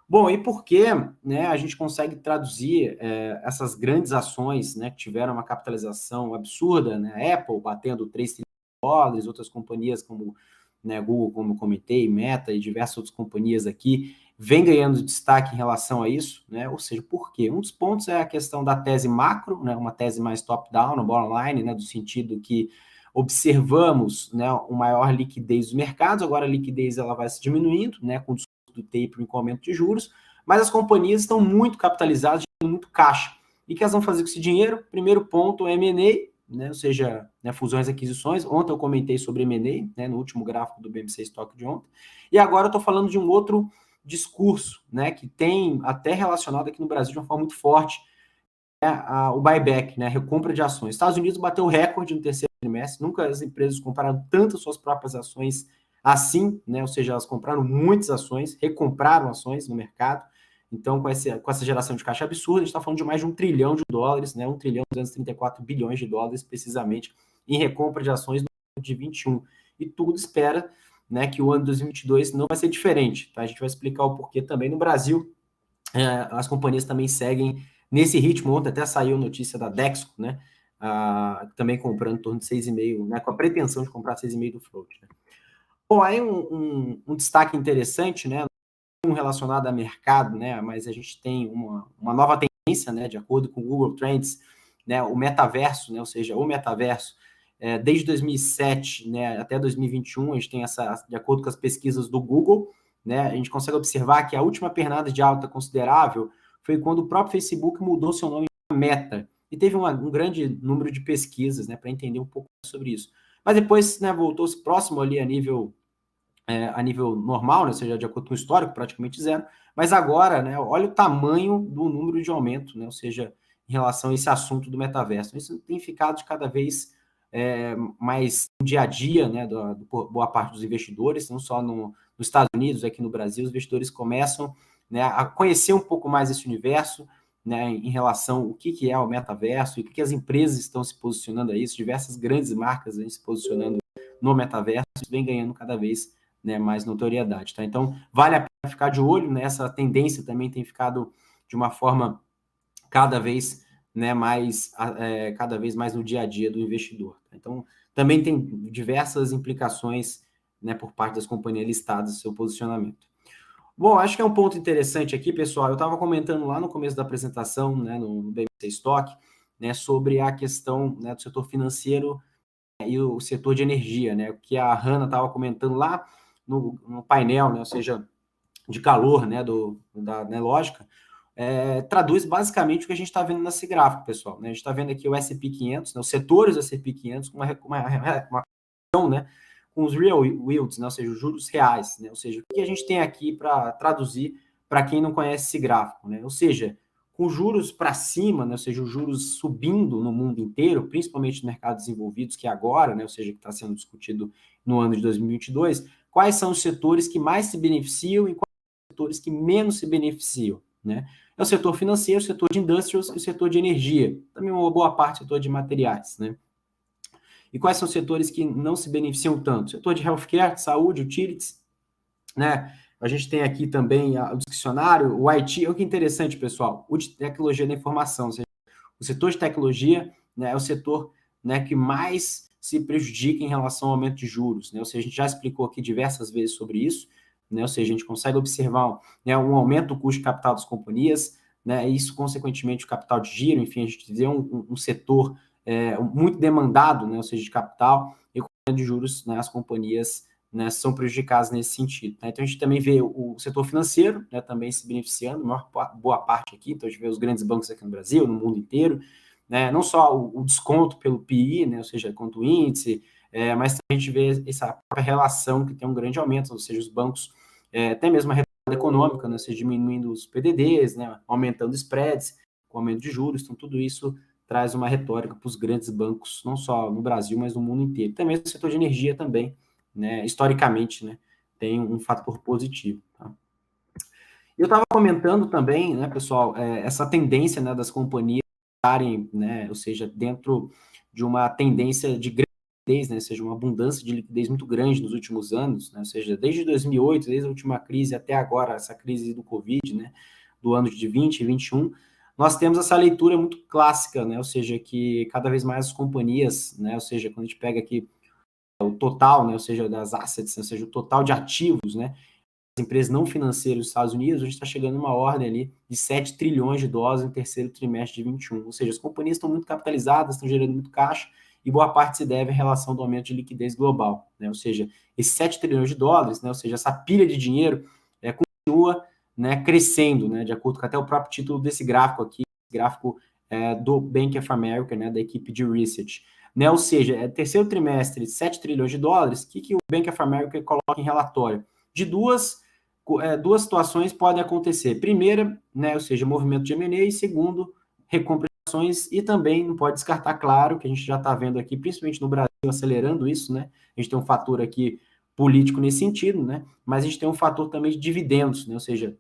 Bom, e por que, né, a gente consegue traduzir essas grandes ações, né, que tiveram uma capitalização absurda, né, a Apple batendo 3 trilhões de US, outras companhias como, né, Google, como eu comentei, Meta e diversas outras companhias aqui, vem ganhando destaque em relação a isso, né? Ou seja, por quê? Um dos pontos é a questão da tese macro, né, uma tese mais top-down, no bottom line, né, do sentido que observamos, né, uma maior liquidez dos mercados, agora a liquidez ela vai se diminuindo, né, com o do tapering com aumento de juros, mas as companhias estão muito capitalizadas, gerando muito caixa. E o que elas vão fazer com esse dinheiro? Primeiro ponto, M&A, né, ou seja, né, fusões e aquisições. Ontem eu comentei sobre M&A, né, no último gráfico do BMC Stock de ontem. E agora eu estou falando de um outro discurso, né, que tem até relacionado aqui no Brasil de uma forma muito forte, o buyback, né, a recompra de ações. Estados Unidos bateu recorde no terceiro trimestre, nunca as empresas compraram tanto suas próprias ações assim, né, ou seja, elas compraram muitas ações, recompraram ações no mercado. Então, com essa geração de caixa absurda, a gente está falando de mais de $1 trilhão, né, 1 trilhão 234 bilhões de dólares, precisamente, em recompra de ações no ano de 21. E tudo espera, né, que o ano de 2022 não vai ser diferente. Tá? A gente vai explicar o porquê também. No Brasil, as companhias também seguem nesse ritmo. Ontem até saiu notícia da Dexco, né, também comprando em torno de 6,5, né, com a pretensão de comprar 6,5 do float, né. Bom, aí um destaque interessante, né, não relacionado a mercado, né, mas a gente tem uma nova tendência, né, de acordo com o Google Trends, né, o metaverso, né, ou seja, o metaverso, desde 2007, né, até 2021, a gente tem de acordo com as pesquisas do Google, né, a gente consegue observar que a última pernada de alta considerável foi quando o próprio Facebook mudou seu nome para Meta, e teve um grande número de pesquisas, né, para entender um pouco sobre isso. Mas depois, né, voltou-se próximo ali a nível normal, né, ou seja, de acordo com o histórico, praticamente zero, mas agora, né, olha o tamanho do número de aumento, né, ou seja, em relação a esse assunto do metaverso. Isso tem ficado de cada vez mais no dia a dia, né, boa parte dos investidores, não só nos Estados Unidos, aqui no Brasil, os investidores começam, né, a conhecer um pouco mais esse universo, né, em relação ao que é o metaverso e o que as empresas estão se posicionando a isso, diversas grandes marcas vêm se posicionando no metaverso, vem ganhando cada vez, né, mais notoriedade, tá? Então, vale a pena ficar de olho, né? Essa tendência também tem ficado de uma forma cada vez, né, cada vez mais no dia a dia do investidor. Tá? Então, também tem diversas implicações, né, por parte das companhias listadas, seu posicionamento. Bom, acho que é um ponto interessante aqui, pessoal. Eu estava comentando lá no começo da apresentação, né, no BMC Stock, né, sobre a questão, né, do setor financeiro e o setor de energia, né, que a Hannah estava comentando lá no painel, né, ou seja, de calor, né, da Nelógica, traduz basicamente o que a gente está vendo nesse gráfico, pessoal. Né? A gente está vendo aqui o S&P 500, né, os setores do S&P 500 com uma né, com os real yields, né, ou seja, os juros reais, né, ou seja, o que a gente tem aqui para traduzir para quem não conhece esse gráfico, né, ou seja, com juros para cima, né, ou seja, os juros subindo no mundo inteiro, principalmente nos mercados desenvolvidos, que é agora, né, ou seja, que está sendo discutido no ano de 2022, quais são os setores que mais se beneficiam e quais são os setores que menos se beneficiam, né? É o setor financeiro, o setor de industrials e o setor de energia, também uma boa parte do setor de materiais, né? E quais são os setores que não se beneficiam tanto? O setor de healthcare, saúde, utilities, né? A gente tem aqui também o dicionário, o IT. Olha que interessante, pessoal, o de tecnologia da informação, ou seja, o setor de tecnologia, né, é o setor, né, que mais se prejudica em relação ao aumento de juros, né? Ou seja, a gente já explicou aqui diversas vezes sobre isso, né? Ou seja, a gente consegue observar, né, um aumento do custo de capital das companhias, né? Isso, consequentemente, o capital de giro, enfim, a gente vê um setor muito demandado, né? Ou seja, de capital, e com o aumento de juros, né, as companhias, né, são prejudicadas nesse sentido, né? Então, a gente também vê o setor financeiro, né, também se beneficiando, boa parte aqui, então a gente vê os grandes bancos aqui no Brasil, no mundo inteiro, né, não só o desconto pelo PI, né, ou seja, quanto o índice, mas também a gente vê essa própria relação que tem um grande aumento, ou seja, os bancos, até mesmo a retomada econômica, né, ou seja, diminuindo os PDDs, né, aumentando spreads, com aumento de juros, então tudo isso traz uma retórica para os grandes bancos, não só no Brasil, mas no mundo inteiro. Também o setor de energia também, né, historicamente, né, tem um fator positivo. Tá? Eu estava comentando também, né, pessoal, essa tendência, né, das companhias estarem, né, ou seja, dentro de uma tendência de liquidez, né, ou seja, uma abundância de liquidez muito grande nos últimos anos, né, ou seja, desde 2008, desde a última crise até agora, essa crise do Covid, né, do ano de 20 e 21, nós temos essa leitura muito clássica, né, ou seja, que cada vez mais as companhias, né, ou seja, quando a gente pega aqui o total, né, ou seja, das assets, ou seja, o total de ativos, né, das empresas não financeiras dos Estados Unidos, a gente está chegando numa ordem ali de 7 trilhões de dólares no terceiro trimestre de 21. Ou seja, as companhias estão muito capitalizadas, estão gerando muito caixa, e boa parte se deve à relação do aumento de liquidez global, né, ou seja, esses 7 trilhões de dólares, né, ou seja, essa pilha de dinheiro continua, né, crescendo, né, de acordo com até o próprio título desse gráfico aqui, gráfico do Bank of America, né, da equipe de research. Né, ou seja, terceiro trimestre, 7 trilhões de dólares, o que o Bank of America coloca em relatório? De duas situações podem acontecer. Primeira, né, ou seja, movimento de M&A, e segundo, recompra de ações, e também não pode descartar, claro, que a gente já está vendo aqui, principalmente no Brasil, acelerando isso, né? A gente tem um fator aqui político nesse sentido, né? Mas a gente tem um fator também de dividendos, né? Ou seja,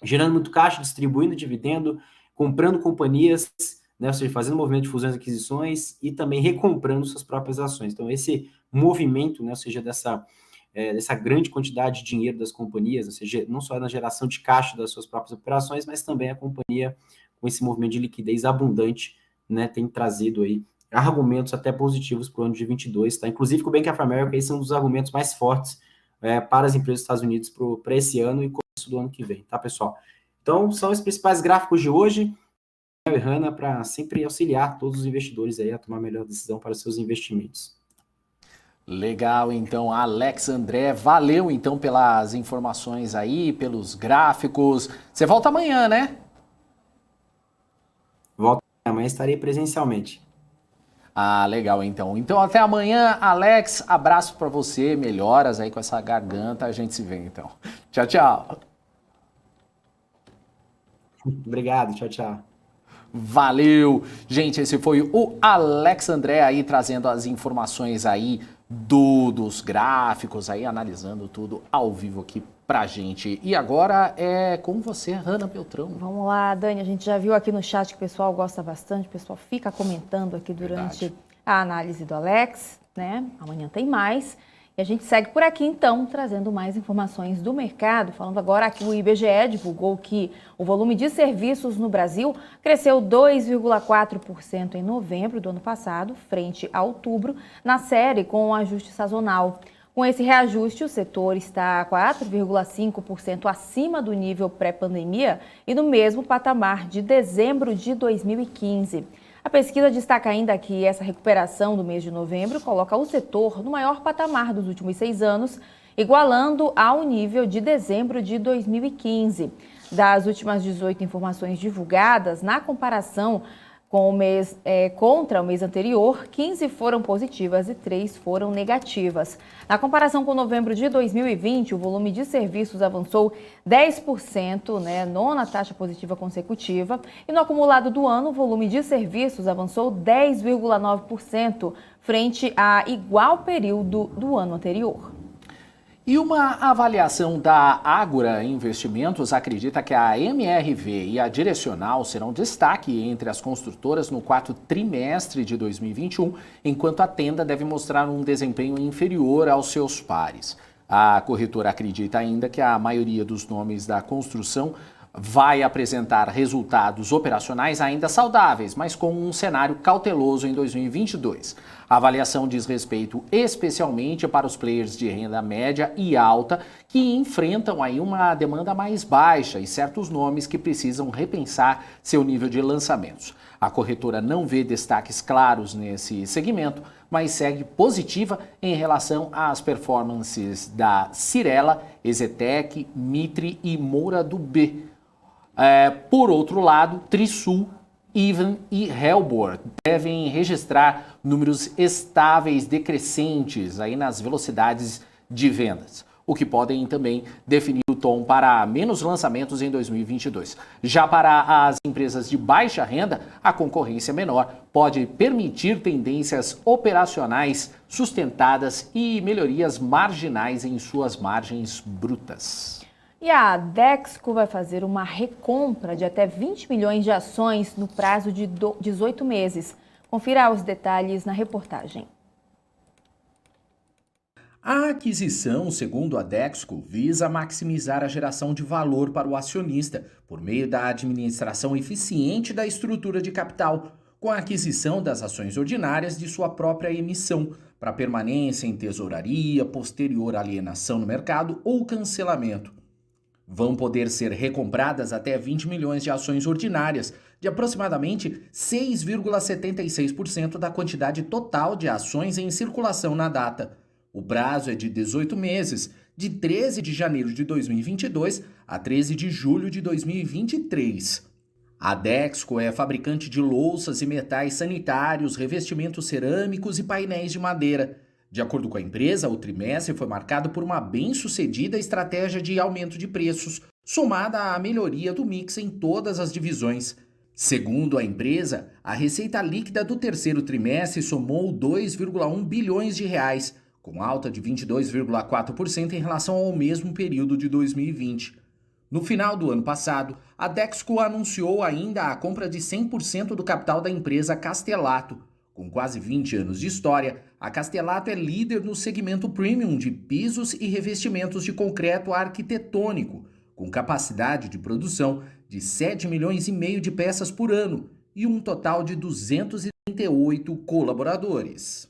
gerando muito caixa, distribuindo dividendo, comprando companhias, né, ou seja, fazendo movimento de fusões e aquisições e também recomprando suas próprias ações. Então, esse movimento, né, ou seja, dessa grande quantidade de dinheiro das companhias, ou seja, não só na geração de caixa das suas próprias operações, mas também a companhia, com esse movimento de liquidez abundante, né, tem trazido aí argumentos até positivos para o ano de 22, tá? Inclusive, com o Bank of America, esse é um dos argumentos mais fortes para as empresas dos Estados Unidos para esse ano e começo do ano que vem, tá, pessoal? Então, são os principais gráficos de hoje. E Hanna para sempre auxiliar todos os investidores aí a tomar a melhor decisão para seus investimentos. Legal, então, Alex André, valeu então pelas informações aí, pelos gráficos. Você volta amanhã, né? Volto amanhã, estarei presencialmente. Ah, legal então. Então até amanhã, Alex, abraço para você, melhoras aí com essa garganta, a gente se vê então. Tchau, tchau. Obrigado, tchau, tchau. Valeu! Gente, esse foi o Alex André aí trazendo as informações aí dos gráficos aí, analisando tudo ao vivo aqui pra gente. E agora é com você, Hanna Beltrão. Vamos lá, Dani, a gente já viu aqui no chat que o pessoal gosta bastante, o pessoal fica comentando aqui durante a análise do Alex, né? Amanhã tem mais. E a gente segue por aqui, então, trazendo mais informações do mercado. Falando agora que o IBGE divulgou que o volume de serviços no Brasil cresceu 2,4% em novembro do ano passado, frente a outubro, na série com o ajuste sazonal. Com esse reajuste, o setor está 4,5% acima do nível pré-pandemia e no mesmo patamar de dezembro de 2015. A pesquisa destaca ainda que essa recuperação do mês de novembro coloca o setor no maior patamar dos últimos 6 anos, igualando ao nível de dezembro de 2015. Das últimas 18 informações divulgadas, na comparação com o mês, contra o mês anterior, 15 foram positivas e 3 foram negativas. Na comparação com novembro de 2020, o volume de serviços avançou 10%, nona taxa positiva consecutiva, e no acumulado do ano, o volume de serviços avançou 10,9%, frente a igual período do ano anterior. E uma avaliação da Ágora Investimentos acredita que a MRV e a Direcional serão destaque entre as construtoras no quarto trimestre de 2021, enquanto a Tenda deve mostrar um desempenho inferior aos seus pares. A corretora acredita ainda que a maioria dos nomes da construção vai apresentar resultados operacionais ainda saudáveis, mas com um cenário cauteloso em 2022. A avaliação diz respeito especialmente para os players de renda média e alta que enfrentam aí uma demanda mais baixa e certos nomes que precisam repensar seu nível de lançamentos. A corretora não vê destaques claros nesse segmento, mas segue positiva em relação às performances da Cyrela, Exetec, Mitre e Moura do B. Por outro lado, Trisul, Even e Helbor devem registrar números estáveis decrescentes aí nas velocidades de vendas, o que podem também definir o tom para menos lançamentos em 2022. Já para as empresas de baixa renda, a concorrência menor pode permitir tendências operacionais sustentadas e melhorias marginais em suas margens brutas. E a Dexco vai fazer uma recompra de até 20 milhões de ações no prazo de 18 meses. Confira os detalhes na reportagem. A aquisição, segundo a Dexco, visa maximizar a geração de valor para o acionista por meio da administração eficiente da estrutura de capital, com a aquisição das ações ordinárias de sua própria emissão, para permanência em tesouraria, posterior alienação no mercado ou cancelamento. Vão poder ser recompradas até 20 milhões de ações ordinárias, de aproximadamente 6,76% da quantidade total de ações em circulação na data. O prazo é de 18 meses, de 13 de janeiro de 2022 a 13 de julho de 2023. A Dexco é fabricante de louças e metais sanitários, revestimentos cerâmicos e painéis de madeira. De acordo com a empresa, o trimestre foi marcado por uma bem-sucedida estratégia de aumento de preços, somada à melhoria do mix em todas as divisões. Segundo a empresa, a receita líquida do terceiro trimestre somou 2,1 bilhões de reais, com alta de 22,4% em relação ao mesmo período de 2020. No final do ano passado, a Dexco anunciou ainda a compra de 100% do capital da empresa Castelatto. Com quase 20 anos de história, a Castelatto é líder no segmento premium de pisos e revestimentos de concreto arquitetônico, com capacidade de produção de 7 milhões e meio de peças por ano e um total de 238 colaboradores.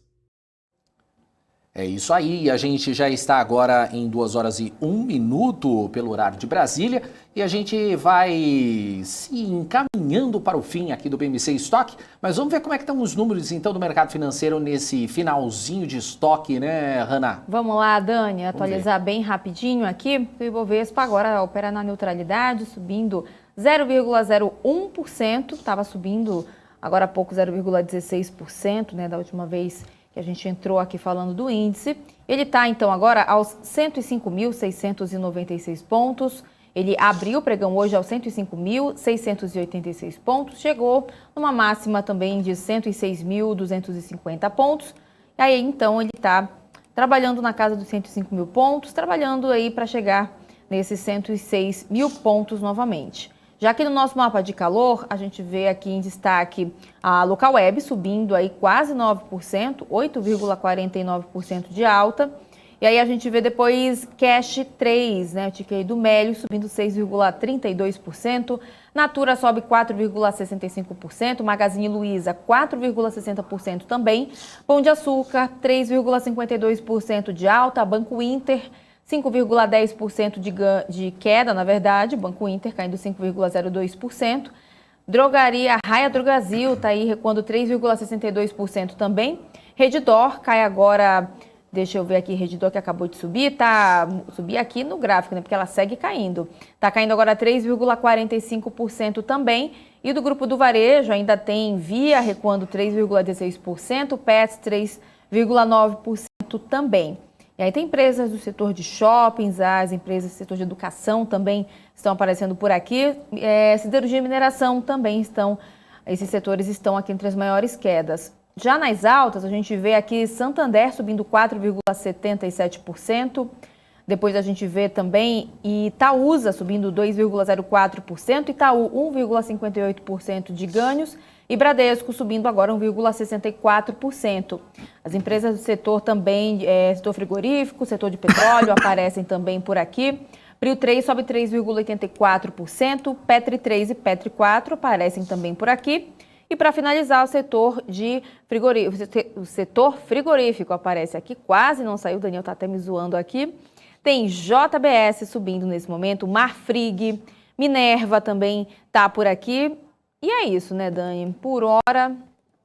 É isso aí, a gente já está agora em 2 horas e 1 minuto pelo horário de Brasília e a gente vai se encaminhando para o fim aqui do BMC Stock, mas vamos ver como é que estão os números então do mercado financeiro nesse finalzinho de estoque, né, Hannah? Vamos lá, Dani, atualizar bem rapidinho aqui. O Ibovespa agora opera na neutralidade, subindo 0,01%, estava subindo agora há pouco 0,16%, né, da última vez que a gente entrou aqui falando do índice. Ele está, então, agora aos 105.696 pontos. Ele abriu o pregão hoje aos 105.686 pontos. Chegou numa máxima também de 106.250 pontos. E aí, então, ele está trabalhando na casa dos 105 mil pontos, trabalhando aí para chegar nesses 106 mil pontos novamente. Já que no nosso mapa de calor, a gente vê aqui em destaque a Localweb subindo aí quase 9%, 8,49% de alta. E aí a gente vê depois Cash 3, né, o ticket do Meli subindo 6,32%, Natura sobe 4,65%, Magazine Luiza 4,60% também, Pão de Açúcar 3,52% de alta, Banco Inter 5,10% de queda, na verdade, Banco Inter caindo 5,02%. Drogaria Raia Drogasil está aí recuando 3,62% também. Redditor cai agora, deixa eu ver aqui, Redditor que acabou de subir, subir aqui no gráfico, né, porque ela segue caindo. Está caindo agora 3,45% também. E do grupo do varejo ainda tem Via recuando 3,16%, Pets 3,9% também. E aí tem empresas do setor de shoppings, as empresas do setor de educação também estão aparecendo por aqui. Siderurgia e mineração também esses setores estão aqui entre as maiores quedas. Já nas altas, a gente vê aqui Santander subindo 4,77%. Depois a gente vê também Itaúsa subindo 2,04%, Itaú 1,58% de ganhos. E Bradesco subindo agora 1,64%. As empresas do setor também, setor frigorífico, setor de petróleo, aparecem também por aqui. Prio 3 sobe 3,84%, Petri 3 e Petri 4 aparecem também por aqui. E para finalizar, o setor frigorífico aparece aqui, quase não saiu, o Daniel está até me zoando aqui. Tem JBS subindo nesse momento, Marfrig, Minerva também está por aqui. E é isso, né, Dani? Por hora,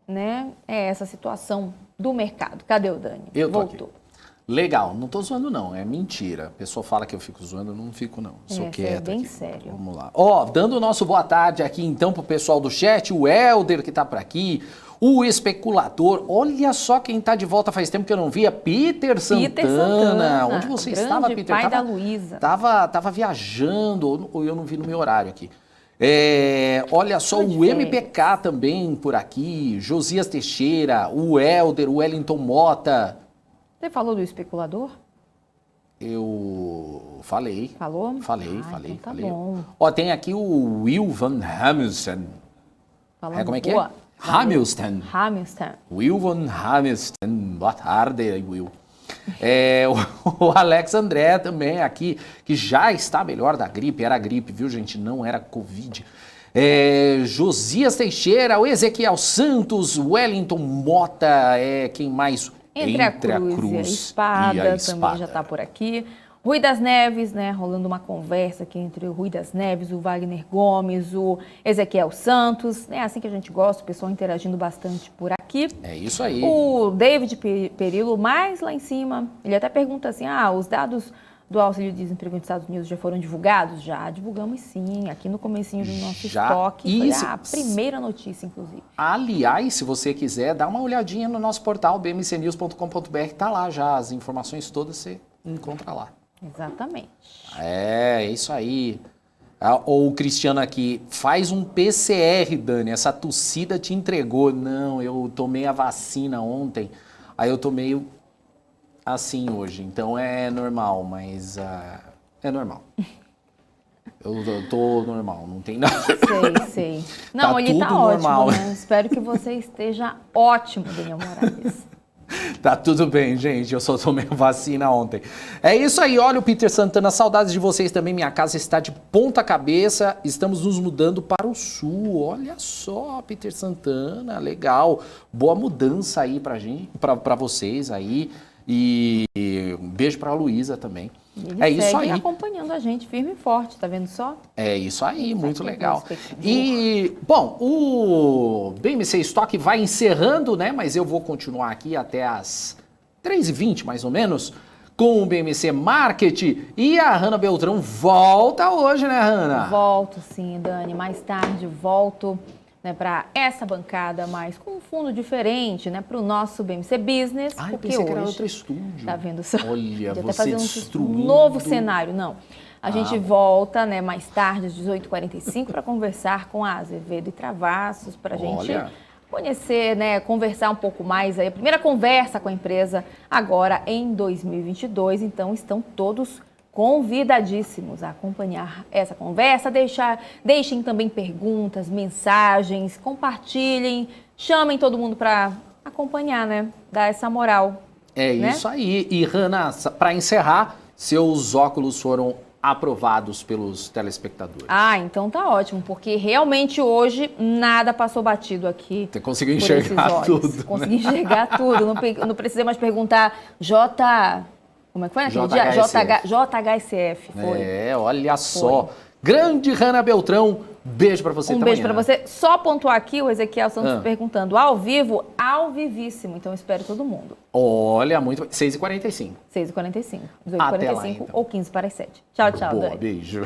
né, é essa situação do mercado. Cadê o Dani? Eu tô Voltou. aqui. Legal, não tô zoando não, é mentira. A pessoa fala que eu fico zoando, eu não fico não. Sou quieto bem aqui. sério. Vamos lá. Ó, dando o nosso boa tarde aqui então pro pessoal do chat, o Helder que tá por aqui, o especulador, olha só quem tá de volta faz tempo que eu não via, Peter Santana. Onde você estava, Peter? Pai da Luísa. Tava viajando, ou eu não vi no meu horário aqui. Olha só, o MPK também por aqui, Josias Teixeira, o Helder, o Wellington Mota. Você falou do especulador? Eu falei. Falou? Falei. Então tá bom. Ó, tem aqui o Will Van Hamilton. Falando Como é que é? boa. Hamilton. Will Van Hamilton. Boa tarde, Will. O Alex André também aqui, que já está melhor da gripe. Era gripe, viu, gente? Não era Covid. Josias Teixeira, o Ezequiel Santos, Wellington Mota, quem mais? Entre a Cruz e a Espada, também já está por aqui. Rui das Neves, né, rolando uma conversa aqui entre o Rui das Neves, o Wagner Gomes, o Ezequiel Santos. É assim que a gente gosta, o pessoal interagindo bastante por aqui. É isso aí. O David Perillo, mais lá em cima, ele até pergunta assim, os dados do auxílio de desemprego nos Estados Unidos já foram divulgados? Já divulgamos sim, aqui no comecinho do nosso estoque, foi a primeira notícia, inclusive. Aliás, se você quiser, dá uma olhadinha no nosso portal, bmcnews.com.br, tá lá já, as informações todas você encontra lá. Exatamente. É isso aí. Ou o Cristiano aqui, faz um PCR, Dani, essa tossida te entregou. Não, eu tomei a vacina ontem, aí eu tô meio assim hoje, então é normal, mas é normal. Eu tô normal, não tem nada. Sei. Não, tá ele tudo tá normal. Ótimo, né? Espero que você esteja ótimo, Daniel Morales. Tá tudo bem, gente, eu só tomei vacina ontem. É isso aí, olha o Peter Santana, saudades de vocês também, minha casa está de ponta cabeça, estamos nos mudando para o sul, olha só, Peter Santana, legal, boa mudança aí pra gente, pra vocês aí, e um beijo pra Luísa também. Ele segue acompanhando a gente firme e forte, tá vendo só? É isso aí, muito legal. E, bom, o BMC Stock vai encerrando, né? Mas eu vou continuar aqui até as 3h20, mais ou menos, com o BMC Market. E a Hanna Beltrão volta hoje, né, Hanna? Volto sim, Dani. Mais tarde volto, né, para essa bancada, mas com um fundo diferente, né, para o nosso BMC Business. Eu pensei que era outro estúdio. Tá vendo só? Olha, até você fazer destruindo. Um novo cenário, não. A gente volta, né, mais tarde, às 18h45, para conversar com a Azevedo e Travassos, para a gente conhecer, né, conversar um pouco mais aí. A primeira conversa com a empresa agora em 2022, então estão todos convidadíssimos a acompanhar essa conversa, deixem também perguntas, mensagens, compartilhem, chamem todo mundo para acompanhar, né? Dar essa moral. É isso aí. E, Hanna, para encerrar, seus óculos foram aprovados pelos telespectadores. Então tá ótimo, porque realmente hoje nada passou batido aqui. Você conseguiu enxergar tudo. Consegui enxergar tudo. Não precisei mais perguntar como é que foi naquele dia? JHSF. Foi. Olha só. Grande Hanna Beltrão, beijo pra você também. Um beijo pra você. Só pontuar aqui o Ezequiel Santos perguntando, ao vivo, ao vivíssimo. Então espero todo mundo. Olha, muito. 6h45. 6h45, 18h45 Até lá, então. ou 15 para as 7. Tchau, Boa, Dani. beijo.